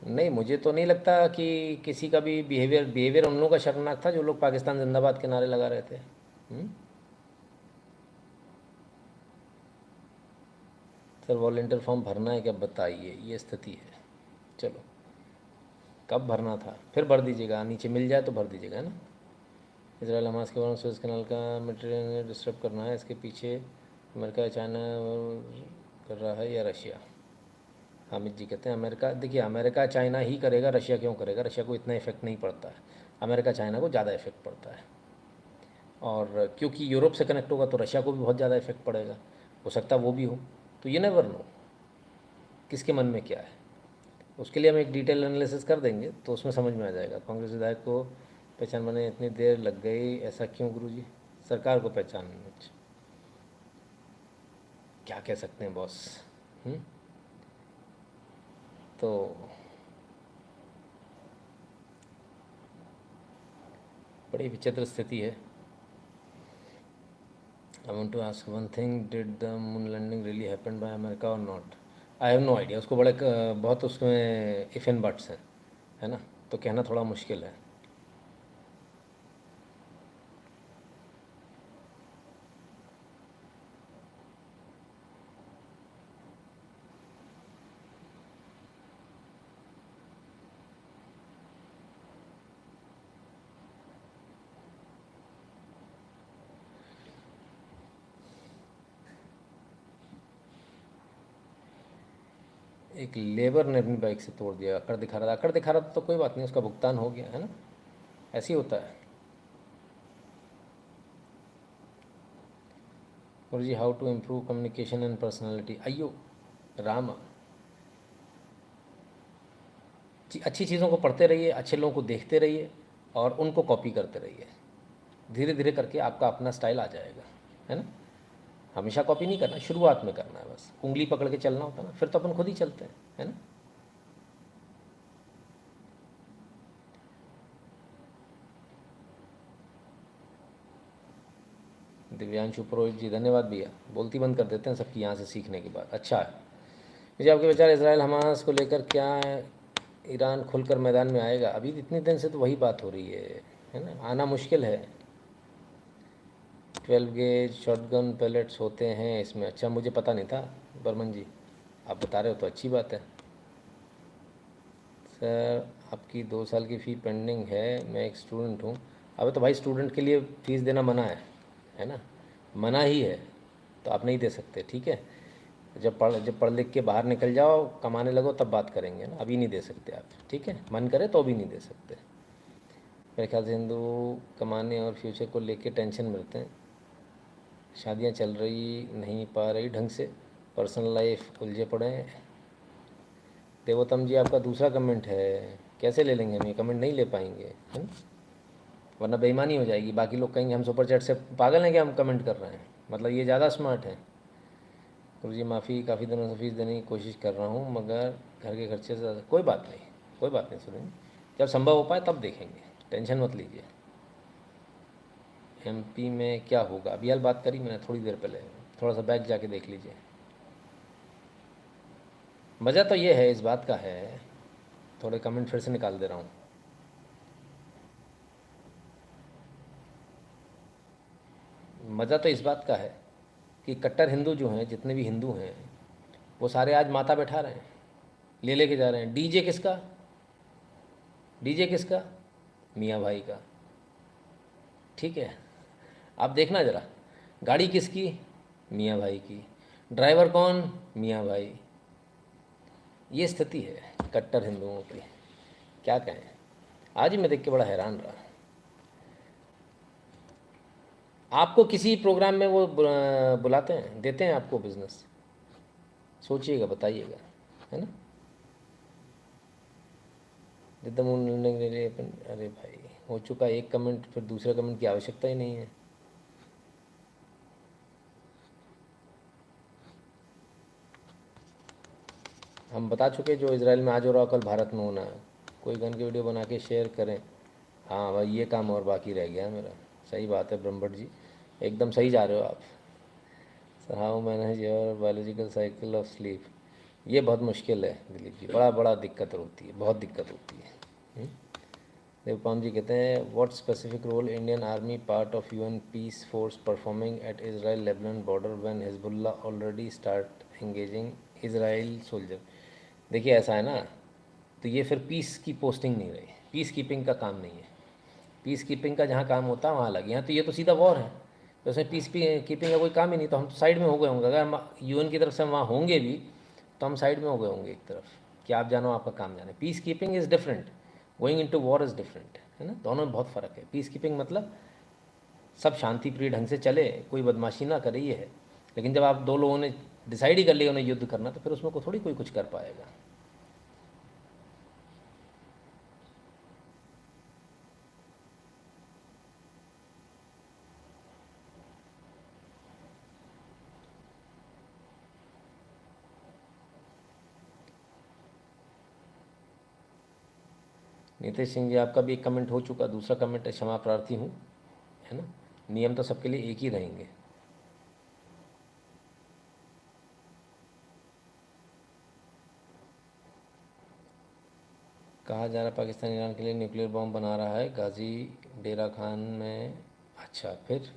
नहीं, मुझे तो नहीं लगता कि किसी का भी बिहेवियर उन लोगों का शर्मनाक था जो लोग पाकिस्तान जिंदाबाद के नारे लगा रहे थे। सर वॉलेंटियर फॉर्म भरना है क्या, बताइए, ये स्थिति है। चलो, कब भरना था फिर भर दीजिएगा, नीचे मिल जाए तो भर दीजिएगा, है ना। इसराइल हमास के बारे सुएज़ कैनाल का मटेरियल डिस्टर्ब करना है, इसके पीछे अमेरिका चाइना कर रहा है या रशिया। हामिद जी कहते हैं अमेरिका, देखिए अमेरिका चाइना ही करेगा, रशिया क्यों करेगा, रशिया को इतना इफेक्ट नहीं पड़ता है, अमेरिका चाइना को ज़्यादा इफेक्ट पड़ता है। और क्योंकि यूरोप से कनेक्ट होगा तो रशिया को भी बहुत ज़्यादा इफेक्ट पड़ेगा, हो सकता है वो भी हो, तो ये नेवर नो किसके मन में क्या है। उसके लिए हम एक डिटेल एनालिसिस कर देंगे तो उसमें समझ में आ जाएगा। कांग्रेस विधायक को पहचान बनाने इतनी देर लग गई, ऐसा क्यों गुरुजी, सरकार को पहचान क्या कह सकते हैं बॉस। तो बड़ी विचित्र स्थिति है। I want to ask one thing, did the moon landing really happen by America और not? I have no idea. उसको बड़े बहुत उसमें इफ एंड बट्स हैं, है ना, तो कहना थोड़ा मुश्किल है। एक लेबर ने अपनी बाइक से तोड़ दिया, अकड़ दिखा रहा था। अकड़ दिखा रहा था तो कोई बात नहीं, उसका भुगतान हो गया, है ना, ऐसे ही होता है। और जी, how to improve communication and personality? अयो राम जी, अच्छी चीज़ों को पढ़ते रहिए, अच्छे लोगों को देखते रहिए और उनको कॉपी करते रहिए। धीरे धीरे करके आपका अपना स्टाइल आ जाएगा, है ना। हमेशा कॉपी नहीं करना, शुरुआत में करना है, बस उंगली पकड़ के चलना होता है ना, फिर तो अपन खुद ही चलते हैं, है ना। दिव्यांशु पुरोहित जी, धन्यवाद भैया। बोलती बंद कर देते हैं सबकी यहाँ से सीखने के बाद। अच्छा है मुझे आपके विचार इसराइल हमास को लेकर क्या है? ईरान खुलकर मैदान में आएगा? अभी इतने दिन से तो वही बात हो रही है ना, आना मुश्किल है। 12 गेज शॉटगन पैलेट्स होते हैं इसमें? अच्छा, मुझे पता नहीं था बर्मन जी, आप बता रहे हो तो अच्छी बात है। सर आपकी 2 साल की फ़ी पेंडिंग है, मैं एक स्टूडेंट हूँ। अब तो भाई स्टूडेंट के लिए फ़ीस देना मना है ना, मना ही है, तो आप नहीं दे सकते, ठीक है। जब पढ़ लिख के बाहर निकल जाओ, कमाने लगो, तब बात करेंगे ना, अभी नहीं दे सकते आप, ठीक है। मन करे तो भी नहीं दे सकते। मेरे ख्याल से हिंदू कमाने और फ्यूचर को लेके टेंशन में रहते हैं, शादियां चल रही नहीं पा रही ढंग से, पर्सनल लाइफ उलझे पड़े हैं। देवोत्तम जी, आपका दूसरा कमेंट है, कैसे ले लेंगे हम ये कमेंट? नहीं ले पाएंगे, है ना, वरना बेईमानी हो जाएगी। बाकी लोग कहेंगे हम सुपर चैट से पागल हैं क्या, हम कमेंट कर रहे हैं, मतलब ये ज़्यादा स्मार्ट है। गुरु जी माफ़ी, काफ़ी दिनों से फीस देने की कोशिश कर रहा हूँ मगर घर के खर्चे से ज़्यादा। कोई बात नहीं, कोई बात नहीं, सुनिए, जब संभव हो पाए तब देखेंगे, टेंशन मत लीजिए। एमपी में क्या होगा? अभी हाल बात करी मैंने थोड़ी देर पहले, थोड़ा सा बैक जाके देख लीजिए। मज़ा तो ये है, इस बात का है, थोड़े कमेंट फिर से निकाल दे रहा हूँ। मज़ा तो इस बात का है कि कट्टर हिंदू जो हैं, जितने भी हिंदू हैं, वो सारे आज माता बैठा रहे हैं, ले लेके जा रहे हैं। डीजे किसका? डीजे किसका? मियाँ भाई का, ठीक है। आप देखना ज़रा, गाड़ी किसकी? मियाँ भाई की। ड्राइवर कौन? मियाँ भाई। ये स्थिति है कट्टर हिंदुओं की, क्या कहें। आज ही मैं देख के बड़ा हैरान रहा। आपको किसी प्रोग्राम में वो बुलाते हैं, देते हैं आपको बिजनेस? सोचिएगा, बताइएगा, है ना। जितना मून लैंडिंग ले लिए अपन, अरे भाई हो चुका एक कमेंट, फिर दूसरे कमेंट की आवश्यकता ही नहीं है। हम बता चुके जो इसराइल में आज हो रहा कल भारत में होना है। कोई गन की वीडियो बना के शेयर करें। हाँ भाई, ये काम और बाकी रह गया मेरा। सही बात है ब्रह्मभट्ट जी, एकदम सही जा रहे हो आप। Sir how manage your biological cycle of sleep? ये बहुत मुश्किल है दिलीप जी, बड़ा बड़ा दिक्कत होती है, बहुत दिक्कत होती है। देवपाल जी कहते हैं what specific role Indian army part of UN peace force performing at Israel Lebanon border when Hezbollah already start engaging Israel soldier? देखिए ऐसा है ना, तो ये फिर पीस की पोस्टिंग नहीं रही, पीस कीपिंग का काम नहीं है। पीस कीपिंग का जहाँ काम होता है वहाँ लगे, यहाँ तो ये तो सीधा वॉर है, तो उसमें पीस कीपिंग का कोई काम ही नहीं, तो हम तो साइड में हो गए होंगे। अगर हम यूएन की तरफ से हम वहाँ होंगे भी तो हम साइड में हो गए होंगे एक तरफ, कि आप जानो आपका काम जाने। Peace keeping is different, going into war is different, है ना, दोनों में बहुत फ़र्क है। पीस कीपिंग मतलब सब शांति प्रिय ढंग से चले, कोई बदमाशी ना करे, ये है। लेकिन जब आप दो लोगों ने डिसाइड ही कर लिया उन्हें युद्ध करना, तो फिर उसमें को थोड़ी कोई कुछ कर पाएगा। नितेश सिंह जी, आपका भी एक कमेंट हो चुका, दूसरा कमेंट है, क्षमा प्रार्थी हूँ, है ना। नियम तो सबके लिए एक ही रहेंगे। कहा जा रहा है पाकिस्तान ईरान के लिए न्यूक्लियर बॉम्ब बना रहा है गाजी डेरा खान में। अच्छा, फिर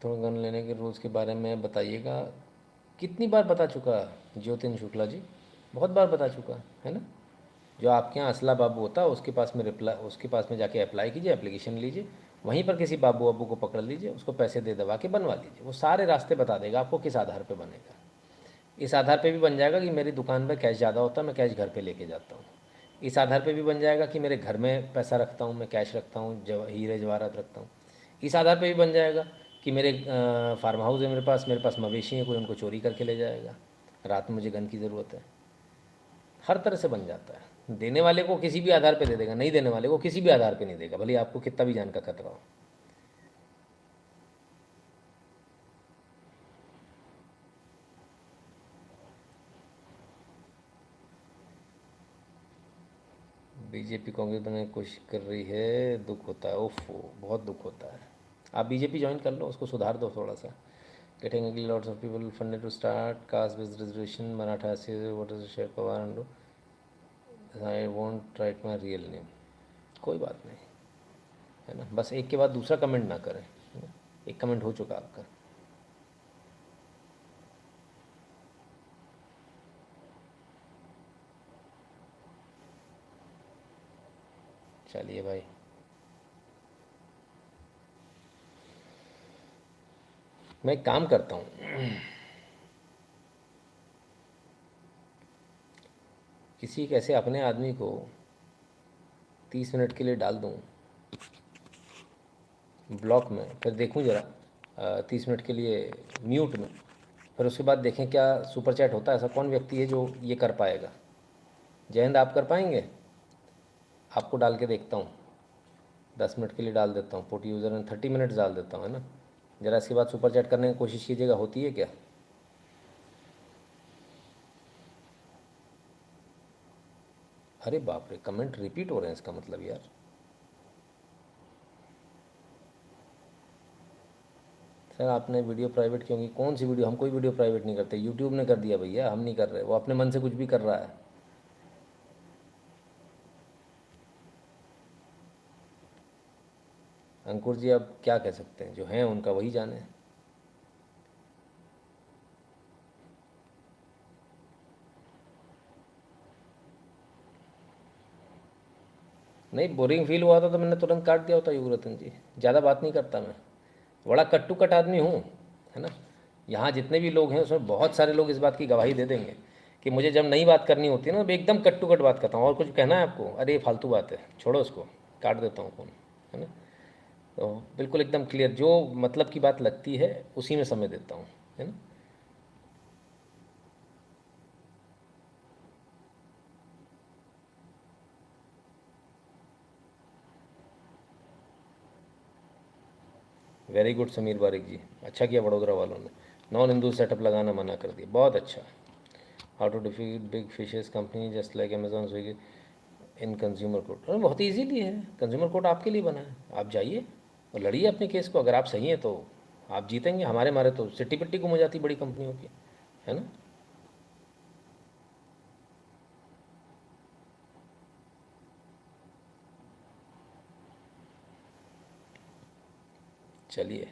थोड़ा गन लेने के रूल्स के बारे में बताइएगा। कितनी बार बता चुका ज्योतिन शुक्ला जी, बहुत बार बता चुका है ना। जो आपके यहाँ असला बाबू होता है उसके पास में जाके अप्लाई कीजिए, एप्लीकेशन लीजिए, वहीं पर किसी बाबू अबू को पकड़ लीजिए, उसको पैसे दे दबा के बनवा लीजिए, वो सारे रास्ते बता देगा आपको किस आधार पे बनेगा। इस आधार पे भी बन जाएगा कि मेरी दुकान पे कैश ज़्यादा होता है, मैं कैश घर पे लेके जाता हूँ। इस आधार पे भी बन जाएगा कि मेरे घर में पैसा रखता हूँ, मैं कैश रखता हूँ, हीरे जवाहरात रखता हूँ। इस आधार पे भी बन जाएगा कि मेरे फार्म हाउस है, मेरे पास मवेशी हैं, कोई उनको चोरी करके ले जाएगा, रात में मुझे गन की ज़रूरत है। हर तरह से बन जाता है। देने वाले को किसी भी आधार पे दे देगा, नहीं देने वाले को किसी भी आधार पे नहीं देगा, भले आपको कितना भी जान का खतरा हो। बीजेपी कांग्रेस बनाने की कोशिश कर रही है, दुख होता है, ओफो, बहुत दुख होता है। आप बीजेपी ज्वाइन कर लो, उसको सुधार दो थोड़ा सा। Getting ugly lots of people funded to start caste based reservation Maratha voter share Pawar and I want write my real name. कोई बात नहीं, है ना। बस एक के बाद दूसरा कमेंट ना करें, है ना। एक कमेंट हो चुका आपका। चलिए भाई, मैं एक काम करता हूँ, किसी एक ऐसे अपने आदमी को 30 मिनट के लिए डाल दूँ ब्लॉक में, फिर देखूँ ज़रा 30 मिनट के लिए म्यूट में, फिर उसके बाद देखें क्या सुपर चैट होता है। ऐसा कौन व्यक्ति है जो ये कर पाएगा? जयहिंद, आप कर पाएंगे? आपको डाल के देखता हूँ, 10 मिनट के लिए डाल देता हूँ, पुट यूज़र में 30 मिनट्स डाल देता हूँ, है ना। ज़रा इसके बाद सुपर चैट करने की कोशिश कीजिएगा, होती है क्या? अरे बाप रे, कमेंट रिपीट हो रहे हैं, इसका मतलब यार। सर आपने वीडियो प्राइवेट क्यों की? कौन सी वीडियो? हम कोई वीडियो प्राइवेट नहीं करते, यूट्यूब ने कर दिया भैया, हम नहीं कर रहे। वो अपने मन से कुछ भी कर रहा है। अंकुर जी, अब क्या कह सकते हैं, जो हैं उनका वही जाने। नहीं, बोरिंग फील हुआ था तो मैंने तुरंत काट दिया होता युगरतन जी। ज़्यादा बात नहीं करता मैं, बड़ा कट टू कट आदमी हूँ, है ना। यहाँ जितने भी लोग हैं उसमें बहुत सारे लोग इस बात की गवाही दे देंगे कि मुझे जब नई बात करनी होती है ना, मैं एकदम कट टू कट बात करता हूँ। और कुछ कहना है आपको, अरे ये फालतू बात है, छोड़ो उसको, काट देता हूँ फ़ोन, है ना। तो बिल्कुल एकदम क्लियर, जो मतलब की बात लगती है उसी में समय देता हूँ, है ना। वेरी गुड समीर बारिक जी, अच्छा किया बड़ोदरा वालों ने नॉन हिंदू सेटअप लगाना मना कर दिया, बहुत अच्छा। How to defeat big fishes company just like Amazon Swiggy in consumer court? अरे बहुत इजीली है, कंज्यूमर कोर्ट आपके लिए बना है, आप जाइए और लड़िए अपने केस को। अगर आप सही हैं तो आप जीतेंगे, हमारे मारे तो सिट्टी पिट्टी गुम हो जाती बड़ी कंपनियों की, है ना। चलिए,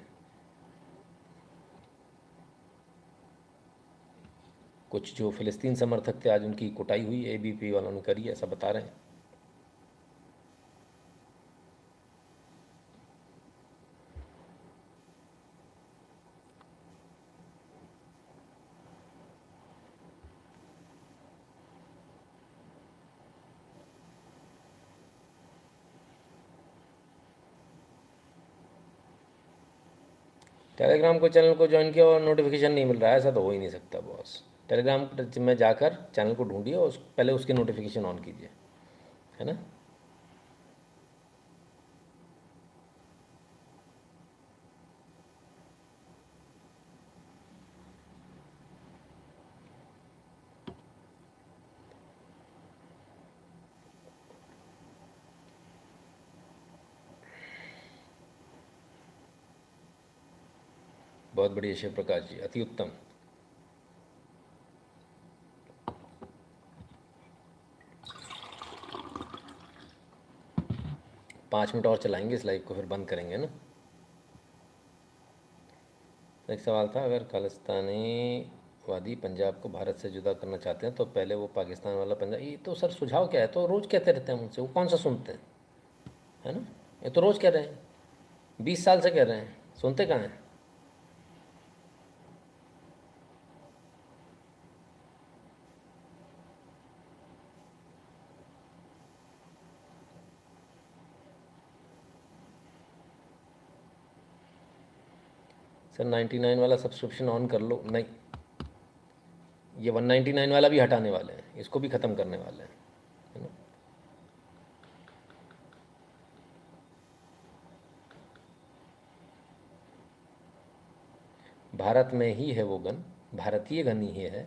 कुछ जो फ़िलिस्तीन समर्थक थे आज उनकी कुटाई हुई, एबीपी वालों ने करी, ऐसा बता रहे हैं। टेलीग्राम को चैनल को ज्वाइन किया और नोटिफिकेशन नहीं मिल रहा है, ऐसा तो हो ही नहीं सकता बॉस। टेलीग्राम में जाकर चैनल को ढूंढिए और पहले उसकी नोटिफिकेशन ऑन कीजिए, है ना। बहुत बढ़िया शिव प्रकाश जी, अति उत्तम। पाँच मिनट और चलाएंगे इस लाइव को, फिर बंद करेंगे ना। एक सवाल था, अगर खालिस्तानी पंजाब को भारत से जुदा करना चाहते हैं तो पहले वो पाकिस्तान वाला पंजाब, ये तो सर सुझाव क्या है, तो रोज़ कहते रहते हैं मुझसे, वो कौन सा सुनते हैं, है ना। ये तो रोज़ कह रहे हैं, 20 साल से कह रहे हैं, सुनते कहाँ हैं। सर 99 वाला सब्सक्रिप्शन ऑन कर लो, नहीं, ये 199 वाला भी हटाने वाले हैं, इसको भी ख़त्म करने वाले हैं, है ना। भारत में ही है वो गन, भारतीय गन ही है,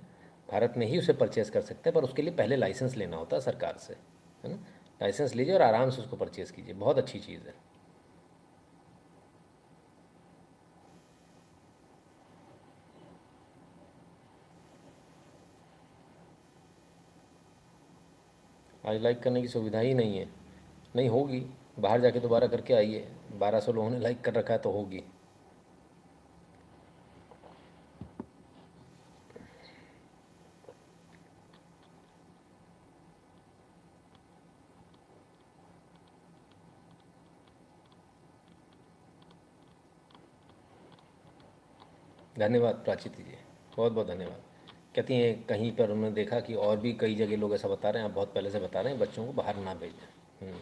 भारत में ही उसे परचेज़ कर सकते हैं, पर उसके लिए पहले लाइसेंस लेना होता है सरकार से, है ना। लाइसेंस लीजिए और आराम से उसको परचेज़ कीजिए, बहुत अच्छी चीज़ है। आज लाइक करने की सुविधा ही नहीं है, नहीं होगी, बाहर जाके दोबारा करके आइए, 1200 लोगों ने लाइक कर रखा है तो होगी। धन्यवाद प्राचिति जी, बहुत बहुत धन्यवाद। कहती हैं कहीं पर उन्होंने देखा कि और भी कई जगह लोग ऐसा बता रहे हैं, आप बहुत पहले से बता रहे हैं बच्चों को बाहर ना भेजें।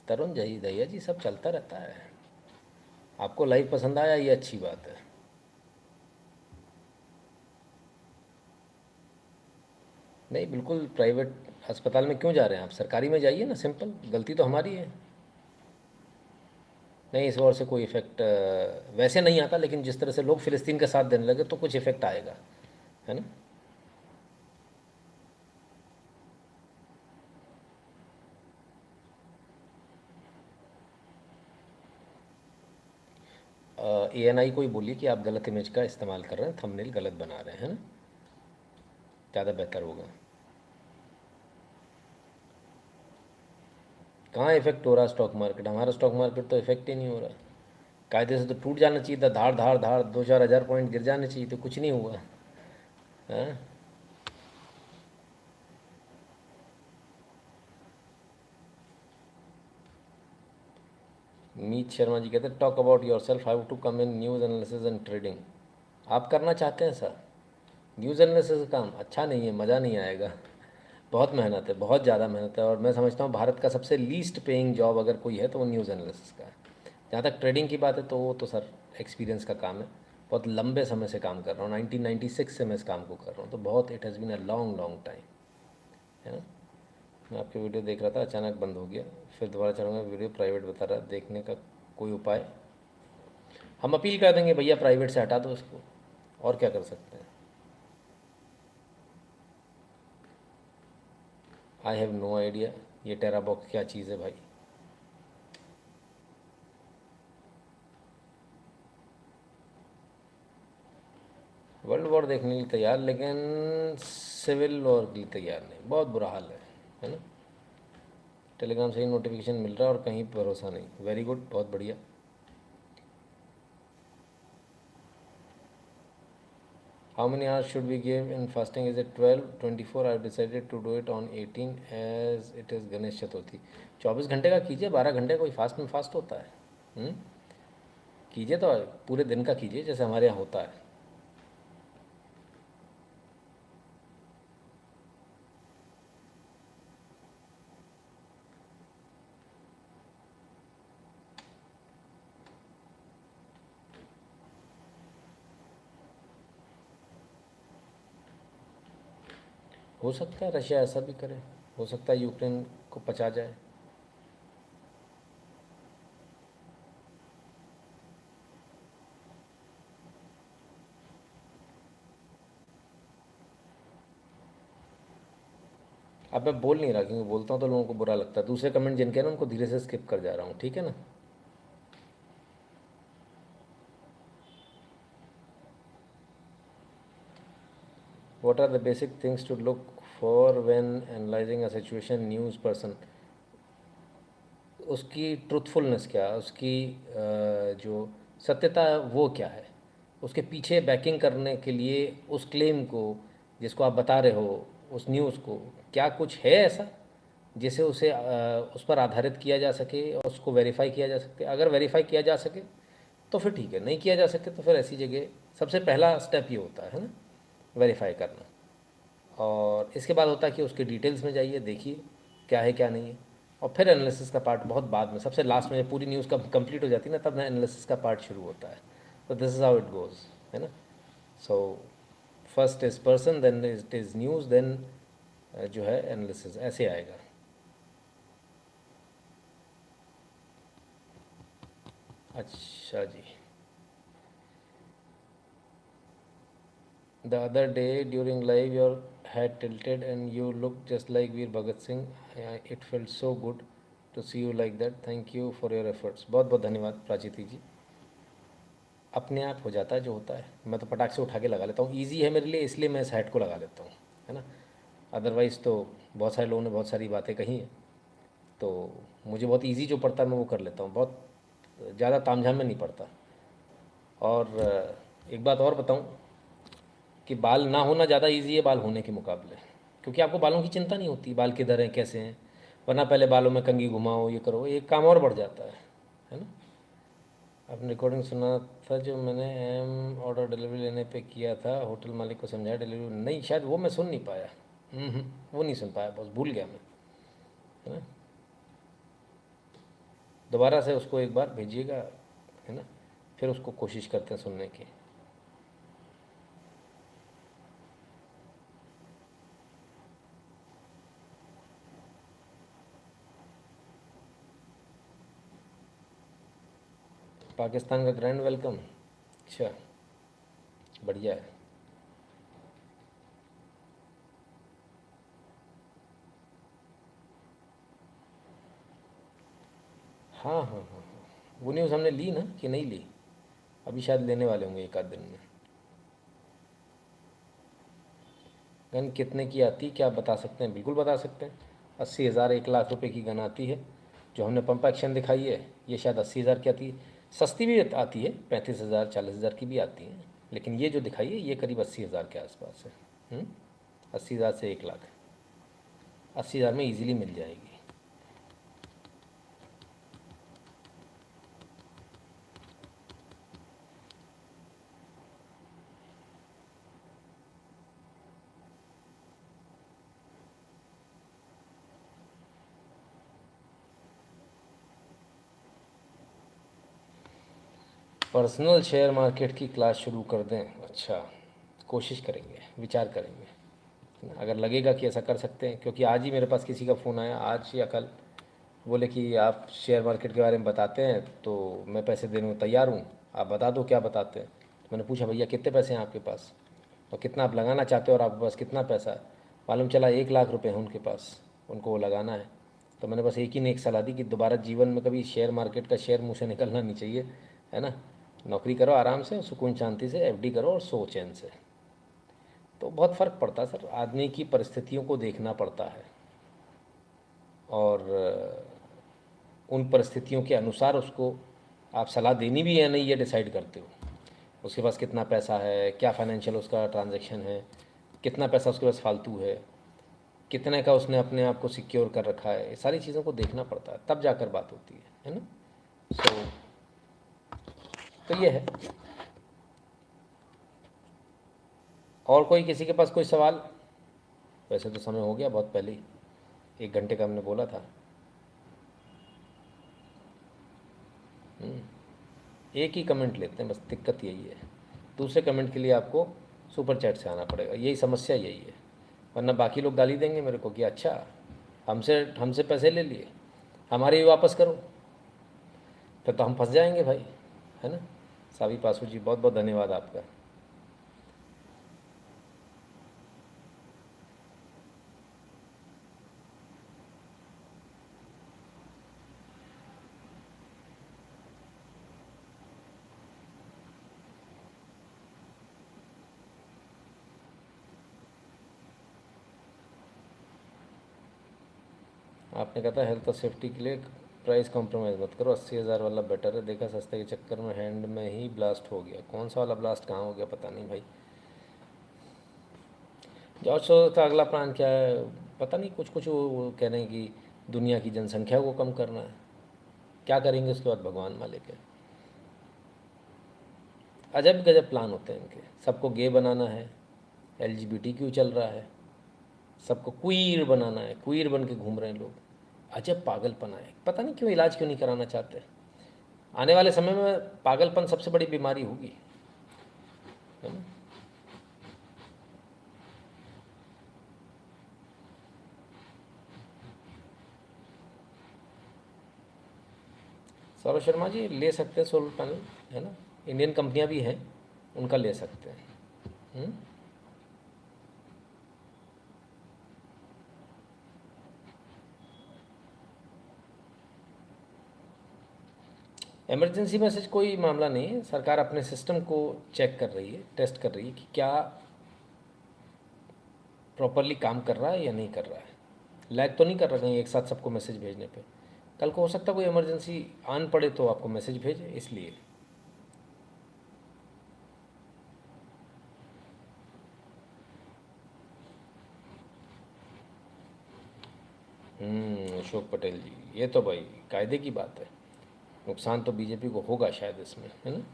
तरुण जय दहिया जी, सब चलता रहता है। आपको लाइव पसंद आया, ये अच्छी बात है। नहीं, बिल्कुल प्राइवेट अस्पताल में क्यों जा रहे हैं आप, सरकारी में जाइए ना, सिंपल, गलती तो हमारी है। नहीं, इस वॉर से कोई इफ़ेक्ट वैसे नहीं आता, लेकिन जिस तरह से लोग फ़िलिस्तीन का साथ देने लगे तो कुछ इफ़ेक्ट आएगा, है ना। ANI को ही बोलिए कि आप गलत इमेज का इस्तेमाल कर रहे हैं, थंबनेल गलत बना रहे हैं, है ना, ज़्यादा बेहतर होगा। कहाँ इफेक्ट हो रहा है स्टॉक मार्केट, हमारा स्टॉक मार्केट तो इफेक्ट ही नहीं हो रहा। कायदे से तो टूट जाना चाहिए था, धाड़ धाड़ धाड़ 2-4 हज़ार पॉइंट गिर जाने चाहिए, तो कुछ नहीं हुआ, है। मीत शर्मा जी कहते हैं talk about yourself, how to come in news analysis and trading. आप करना चाहते हैं सर न्यूज़ एनालिसिस का काम, अच्छा नहीं है, मज़ा नहीं आएगा, बहुत मेहनत है, बहुत ज़्यादा मेहनत है, और मैं समझता हूँ भारत का सबसे लीस्ट पेइंग जॉब अगर कोई है तो वो न्यूज़ एनालिसिस का है। जहाँ तक ट्रेडिंग की बात है तो वो तो सर एक्सपीरियंस का काम है, बहुत लंबे समय से काम कर रहा हूँ, 1996 से मैं इस काम को कर रहा हूँ, तो बहुत, it has been a long long time, है ना। मैं आपकी वीडियो देख रहा था, अचानक बंद हो गया, फिर दोबारा चलूँगा, वीडियो प्राइवेट बता रहा, देखने का कोई उपाय। हम अपील कर देंगे भैया प्राइवेट से हटा दो इसको, और क्या कर सकते हैं। आई हैव नो आइडिया ये टेरा बॉक्स क्या चीज़ है भाई। वर्ल्ड वॉर देखने के लिए तैयार, लेकिन सिविल वॉर के लिए तैयार नहीं, बहुत बुरा हाल है ना। टेलीग्राम से ही नोटिफिकेशन मिल रहा है और कहीं भरोसा नहीं, वेरी गुड, बहुत बढ़िया। How many hours should we give in fasting, is it 12, 24? I decided to do it on 18 as it is Ganesh Chaturthi. 24 घंटे का कीजिए, 12 घंटे कोई फास्ट में फास्ट होता है। कीजिए तो पूरे दिन का कीजिए जैसे हमारे यहाँ होता है। हो सकता है रशिया ऐसा भी करे, हो सकता है यूक्रेन को पचा जाए। अब मैं बोल नहीं रहा, क्योंकि बोलता हूँ तो लोगों को बुरा लगता है। दूसरे कमेंट जिनके हैं ना उनको धीरे से स्किप कर जा रहा हूँ, ठीक है ना। What are the basic things to look for when analyzing a situation? News person, उसकी ट्रुथफुलनेस क्या है, उसकी जो सत्यता है वो क्या है, उसके पीछे बैकिंग करने के लिए उस क्लेम को जिसको आप बता रहे हो, उस न्यूज़ को, क्या कुछ है ऐसा जिसे उसे उस पर आधारित किया जा सके और उसको वेरीफाई किया जा सके। अगर वेरीफाई किया जा सके तो फिर ठीक है, नहीं किया जा सके तो फिर ऐसी जगह सबसे पहला स्टेप ये होता है ना, वेरीफाई करना। और इसके बाद होता है कि उसके डिटेल्स में जाइए, देखिए क्या है क्या नहीं है, और फिर एनालिसिस का पार्ट बहुत बाद में, सबसे लास्ट में जब पूरी न्यूज़ कंप्लीट हो जाती है ना, तब एनालिसिस का पार्ट शुरू होता है। तो this is how it goes, है ना। So first is person, then it is news, then जो है एनालिसिस, ऐसे आएगा। अच्छा जी। The other day during live, your head tilted and you looked just like Veer Bhagat Singh. It felt so good to see you like that. Thank you for your efforts. बहुत बहुत धन्यवाद प्राचीति जी। अपने आप हो जाता है जो होता है, मैं तो पटाख से उठा के लगा लेता हूँ, ईजी है मेरे लिए, इसलिए मैं इस हेड को लगा लेता हूँ, है ना। अदरवाइज़ तो बहुत सारे लोगों ने बहुत सारी बातें कही हैं, तो मुझे बहुत ईजी जो पड़ता है मैं वो कर लेता हूँ, बहुत ज़्यादा तामझाम में नहीं पड़ता। और एक बात और बताऊँ कि बाल ना होना ज़्यादा इजी है बाल होने के मुकाबले, क्योंकि आपको बालों की चिंता नहीं होती, बाल किधर हैं कैसे हैं। वरना पहले बालों में कंघी घुमाओ, ये करो, एक काम और बढ़ जाता है ना। आपने रिकॉर्डिंग सुना था जो मैंने ऑर्डर डिलीवरी लेने पे किया था, होटल मालिक को समझाया डिलीवरी नहीं, शायद वो मैं सुन नहीं पाया। वो नहीं सुन पाया, बस भूल गया मैं, है ना। दोबारा से उसको एक बार भेजिएगा, है ना, फिर उसको कोशिश करते हैं सुनने की। पाकिस्तान का ग्रैंड वेलकम, अच्छा बढ़िया है। हाँ हाँ हाँ हाँ, वो न्यूज़ हमने ली ना कि नहीं ली, अभी शायद लेने वाले होंगे एक आध दिन में। गन कितने की आती है क्या आप बता सकते हैं? बिल्कुल बता सकते हैं। 80,000 1 लाख रुपए की गन आती है, जो हमने पंप एक्शन दिखाई है, ये शायद 80,000 की आती है। सस्ती भी आती है, 35,000 40,000 की भी आती है, लेकिन ये जो दिखाई है ये करीब 80,000 के आसपास है। 80,000 से 1 लाख, 80,000 में ईजिली मिल जाएगी। पर्सनल शेयर मार्केट की क्लास शुरू कर दें? अच्छा, कोशिश करेंगे, विचार करेंगे, अगर लगेगा कि ऐसा कर सकते हैं। क्योंकि आज ही मेरे पास किसी का फ़ोन आया, आज या कल, बोले कि आप शेयर मार्केट के बारे में बताते हैं तो मैं पैसे देने को तैयार हूँ, आप बता दो क्या बताते हैं। तो मैंने पूछा भैया कितने पैसे हैं आपके पास, और कितना आप लगाना चाहते हो, और आपके पास कितना पैसा है। मालूम चला 1 लाख रुपए हैं उनके पास, उनको वो लगाना है। तो मैंने बस एक ही ने एक सलाह दी कि दोबारा जीवन में कभी शेयर मार्केट का शेयर मुँह से निकलना नहीं चाहिए, है ना। नौकरी करो आराम से, सुकून शांति से, एफडी करो और सो चैन से। तो बहुत फ़र्क पड़ता है सर, आदमी की परिस्थितियों को देखना पड़ता है, और उन परिस्थितियों के अनुसार उसको आप सलाह देनी भी है नहीं, ये डिसाइड करते हो। उसके पास कितना पैसा है, क्या फाइनेंशियल उसका ट्रांजैक्शन है, कितना पैसा उसके पास फालतू है, कितने का उसने अपने आप को सिक्योर कर रखा है, ये सारी चीज़ों को देखना पड़ता है, तब जाकर बात होती है ना। तो ये है। और कोई किसी के पास कोई सवाल? वैसे तो समय हो गया बहुत पहले ही, 1 घंटे का हमने बोला था। एक ही कमेंट लेते हैं, बस दिक्कत यही है। दूसरे कमेंट के लिए आपको सुपर चैट से आना पड़ेगा, यही समस्या यही है। वरना बाकी लोग गाली देंगे मेरे को कि अच्छा हमसे हमसे पैसे ले लिए, हमारे भी वापस करो, फिर तो हम फंस जाएंगे भाई, है ना। सावी पासू जी बहुत बहुत धन्यवाद आपका। आपने कहा था हेल्थ और सेफ्टी के लिए प्राइस कॉम्प्रोमाइज़ मत करो, 80,000 वाला बेटर है। देखा सस्ते के चक्कर में हैंड में ही ब्लास्ट हो गया। कौन सा वाला ब्लास्ट कहाँ हो गया पता नहीं भाई। जॉर्ज सोरोस का अगला प्लान क्या है पता नहीं। कुछ कुछ वो कह रहे हैं कि दुनिया की जनसंख्या को कम करना है। क्या करेंगे उसके बाद भगवान मालिक है। अजब गजब प्लान होते हैं इनके। सबको गे बनाना है, LGBTQ चल रहा है, सबको क्वीर बनाना है, क्वीर बन के घूम रहे हैं लोग। अजब पागलपन है। पता नहीं क्यों इलाज क्यों नहीं कराना चाहते। आने वाले समय में पागलपन सबसे बड़ी बीमारी होगी, है ना। सौरभ शर्मा जी ले सकते हैं सोलर पैनल, है ना। इंडियन कंपनियां भी हैं, उनका ले सकते हैं। इमरजेंसी में से कोई मामला नहीं है। सरकार अपने सिस्टम को चेक कर रही है, टेस्ट कर रही है कि क्या प्रॉपरली काम कर रहा है या नहीं कर रहा है। लैग तो नहीं कर रहा कहीं एक साथ सबको मैसेज भेजने पे। कल को हो सकता है कोई इमरजेंसी आन पड़े तो आपको मैसेज भेजे, इसलिए। अशोक पटेल जी, ये तो भाई कायदे की बात है। नुकसान तो बीजेपी को होगा शायद इसमें, है ना।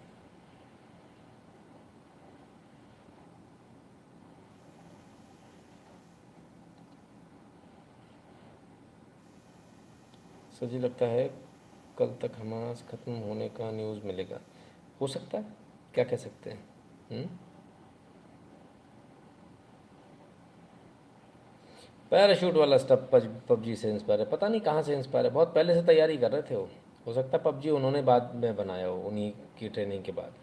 सर जी लगता है कल तक हमास ख़त्म होने का न्यूज़ मिलेगा। हो सकता है, क्या कह सकते हैं। पैराशूट वाला स्टफ पबजी से इंस्पायर है। पता नहीं कहाँ से इंस्पायर है, बहुत पहले से तैयारी कर रहे थे वो। हो सकता है पबजी उन्होंने बाद में बनाया हो, उन्हीं की ट्रेनिंग के बाद।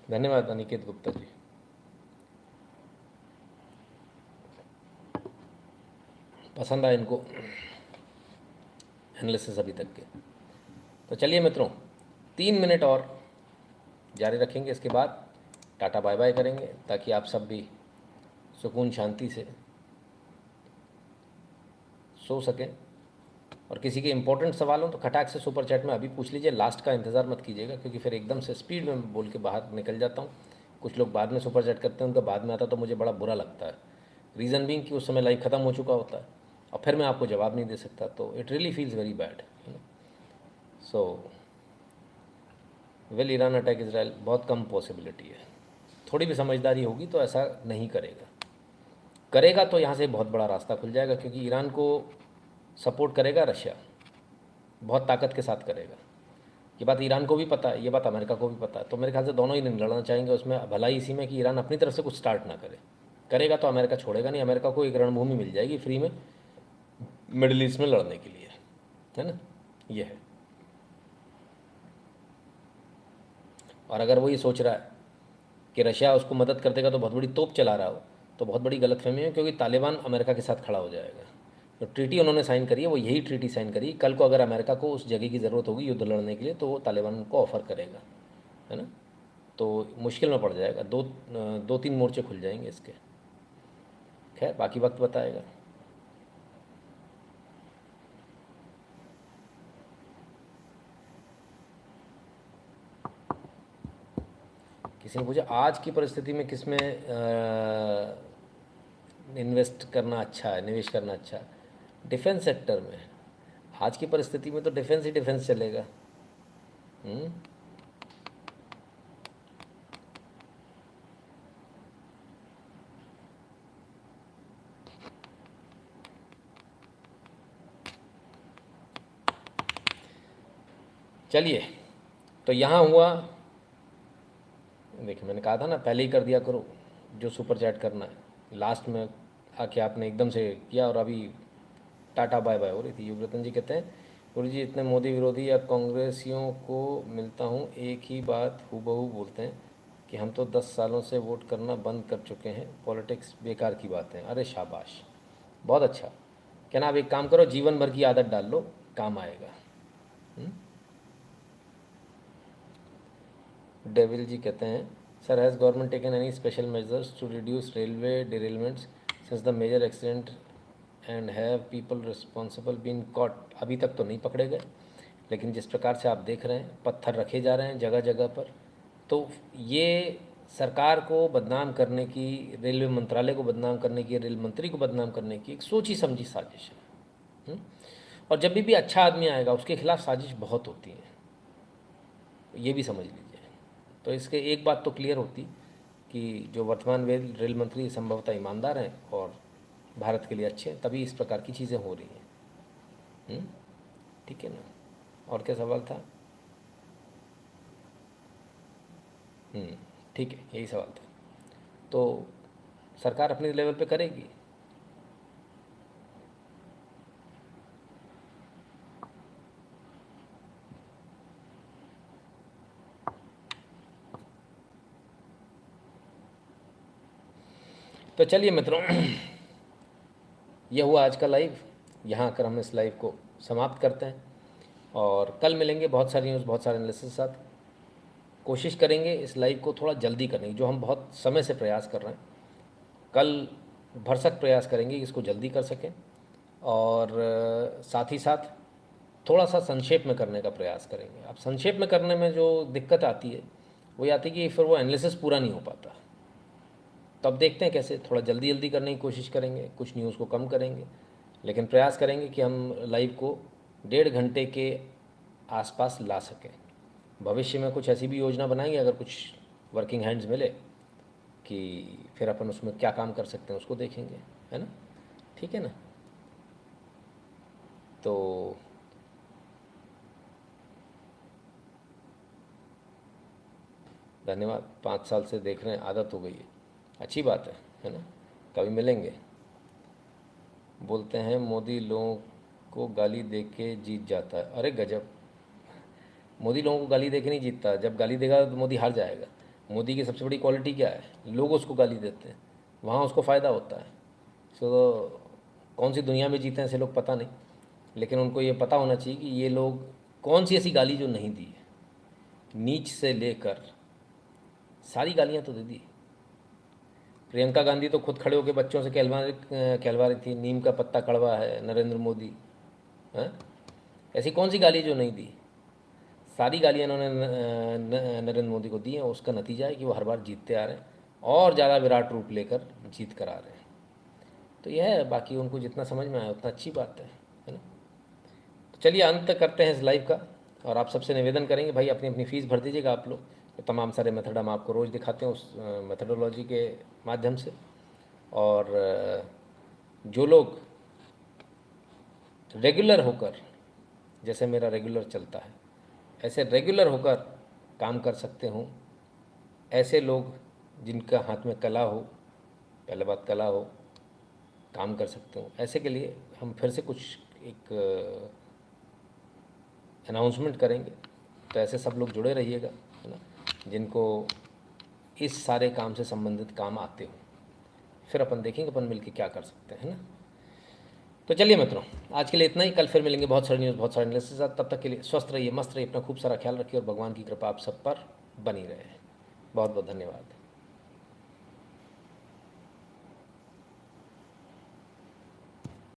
धन्यवाद अनिकेत गुप्ता जी। पसंद आए इनको एनालिसिस अभी तक के। तो चलिए मित्रों, 3 मिनट और जारी रखेंगे, इसके बाद टाटा बाय बाय करेंगे ताकि आप सब भी सुकून शांति से सो सकें। और किसी के इंपॉर्टेंट सवाल हो तो खटाक से सुपर चैट में अभी पूछ लीजिए। लास्ट का इंतज़ार मत कीजिएगा, क्योंकि फिर एकदम से स्पीड में बोल के बाहर निकल जाता हूँ। कुछ लोग बाद में सुपर चैट करते हैं, उनका बाद में आता तो मुझे बड़ा बुरा लगता है। रीज़न बीइंग कि उस समय लाइव ख़त्म हो चुका होता है और फिर मैं आपको जवाब नहीं दे सकता, तो it really feels very bad. So will Iran attack Israel, बहुत कम पॉसिबिलिटी है। थोड़ी भी समझदारी होगी तो ऐसा नहीं करेगा। करेगा तो यहाँ से बहुत बड़ा रास्ता खुल जाएगा, क्योंकि ईरान को सपोर्ट करेगा रशिया, बहुत ताकत के साथ करेगा। ये बात ईरान को भी पता है, ये बात अमेरिका को भी पता है। तो मेरे ख्याल से दोनों ही नहीं लड़ना चाहेंगे। उसमें भलाई इसी में कि ईरान अपनी तरफ से कुछ स्टार्ट ना करे। करेगा तो अमेरिका छोड़ेगा नहीं। अमेरिका को एक रणभूमि मिल जाएगी फ्री में मिडिल ईस्ट में लड़ने के लिए, है ना। ये है। और अगर वो ये सोच रहा है कि रशिया उसको मदद कर देगा तो बहुत बड़ी तोप चला रहा हो, तो बहुत बड़ी गलतफहमी है, क्योंकि तालिबान अमेरिका के साथ खड़ा हो जाएगा। तो ट्रीटी उन्होंने साइन करी है, वो यही ट्रीटी साइन करी। कल को अगर अमेरिका को उस जगह की ज़रूरत होगी युद्ध लड़ने के लिए, तो वो तालिबान को ऑफ़र करेगा, है ना। तो मुश्किल में पड़ जाएगा। 2-3 मोर्चे खुल जाएंगे इसके। खैर बाकी वक्त बताएगा। किसी ने पूछा आज की परिस्थिति में किस में इन्वेस्ट करना अच्छा है, निवेश करना अच्छा है। डिफेंस सेक्टर में आज की परिस्थिति में तो डिफेंस ही डिफेंस चलेगा। चलिए, तो यहाँ हुआ, देखिए मैंने कहा था ना पहले ही कर दिया करो जो सुपर चैट करना है। लास्ट में आके आपने एकदम से किया और अभी टाटा बाय बाय हो रही थी। युगरतन जी कहते हैं गुरु जी इतने मोदी विरोधी या कांग्रेसियों को मिलता हूँ एक ही बात हूबहू बोलते हैं कि हम तो 10 सालों से वोट करना बंद कर चुके हैं, पॉलिटिक्स बेकार की बात है। अरे शाबाश, बहुत अच्छा। क्या ना, आप एक काम करो, जीवन भर की आदत डाल लो, काम आएगा। डेविल जी कहते हैं, sir has government taken any special measures to reduce railway derailments since the major accident and have people responsible been caught? अभी तक तो नहीं पकड़े गए, लेकिन जिस प्रकार से आप देख रहे हैं पत्थर रखे जा रहे हैं जगह जगह पर, तो ये सरकार को बदनाम करने की, रेलवे मंत्रालय को बदनाम करने की, रेल मंत्री को बदनाम करने की एक सोची समझी साजिश है। और जब भी अच्छा आदमी आएगा उसके खिलाफ साजिश बहुत होती है, ये भी समझ लीजिए। तो इसके एक बात तो क्लियर होती कि जो वर्तमान रेल मंत्री संभवतः ईमानदार हैं और भारत के लिए अच्छे हैं, तभी इस प्रकार की चीज़ें हो रही हैं। ठीक है ना? और क्या सवाल था? ठीक है, यही सवाल था। तो सरकार अपने लेवल पे करेगी। तो चलिए मित्रों, यह हुआ आज का लाइव। यहाँ आकर हम इस लाइव को समाप्त करते हैं और कल मिलेंगे बहुत सारी न्यूज़, बहुत सारे एनालिसिस के साथ। कोशिश करेंगे इस लाइव को थोड़ा जल्दी करने की, जो हम बहुत समय से प्रयास कर रहे हैं। कल भरसक प्रयास करेंगे कि इसको जल्दी कर सकें और साथ ही साथ थोड़ा सा संक्षेप में करने का प्रयास करेंगे। अब संक्षेप में करने में जो दिक्कत आती है वो ये आती है कि फिर वो एनालिसिस पूरा नहीं हो पाता। तो अब देखते हैं कैसे थोड़ा जल्दी जल्दी करने की कोशिश करेंगे, कुछ न्यूज़ को कम करेंगे, लेकिन प्रयास करेंगे कि हम लाइव को 1.5 घंटे के आसपास ला सकें। भविष्य में कुछ ऐसी भी योजना बनाएंगे, अगर कुछ वर्किंग हैंड्स मिले कि फिर अपन उसमें क्या काम कर सकते हैं उसको देखेंगे, है ना? ठीक है ना? तो धन्यवाद। 5 साल से देख रहे हैं, आदत हो गई है, अच्छी बात है ना? कभी मिलेंगे। बोलते हैं मोदी लोगों को गाली दे के जीत जाता है। अरे गजब, मोदी लोगों को गाली दे के नहीं जीतता। जब गाली देगा तो मोदी हार जाएगा। मोदी की सबसे बड़ी क्वालिटी क्या है? लोग उसको गाली देते हैं, वहाँ उसको फ़ायदा होता है। तो कौन सी दुनिया में जीते हैं ऐसे लोग पता नहीं, लेकिन उनको ये पता होना चाहिए कि ये लोग कौन सी ऐसी गाली जो नहीं दी है। नीच से लेकर सारी गालियाँ तो दे दी। प्रियंका गांधी तो खुद खड़े होकर बच्चों से कहलवा रही थी, नीम का पत्ता कड़वा है नरेंद्र मोदी। हैं? ऐसी कौन सी गाली जो नहीं दी? सारी गालियाँ इन्होंने नरेंद्र मोदी को दी हैं। उसका नतीजा है कि वो हर बार जीतते आ रहे हैं और ज़्यादा विराट रूप लेकर जीत कर आ रहे हैं। तो यह है, बाकी उनको जितना समझ में आया उतना अच्छी बात है ना? तो चलिए अंत करते हैं इस लाइव का, और आप सबसे निवेदन करेंगे भाई अपनी अपनी फ़ीस भर दीजिएगा आप लोग। तो तमाम सारे मेथड हम आपको रोज़ दिखाते हैं उस मेथडोलॉजी के माध्यम से। और जो लोग रेगुलर होकर, जैसे मेरा रेगुलर चलता है, ऐसे रेगुलर होकर काम कर सकते हों, ऐसे लोग जिनका हाथ में कला हो, पहले बात कला हो, काम कर सकते हो, ऐसे के लिए हम फिर से कुछ एक अनाउंसमेंट करेंगे। तो ऐसे सब लोग जुड़े रहिएगा, है ना, जिनको इस सारे काम से संबंधित काम आते हो। फिर अपन देखेंगे अपन मिलके क्या कर सकते हैं, है ना? तो चलिए मित्रों, आज के लिए इतना ही। कल फिर मिलेंगे बहुत सारी न्यूज़, बहुत सारे एनालिसिस के साथ। तब तक के लिए स्वस्थ रहिए, मस्त रहिए, अपना खूब सारा ख्याल रखिए और भगवान की कृपा आप सब पर बनी रहे। बहुत बहुत धन्यवाद।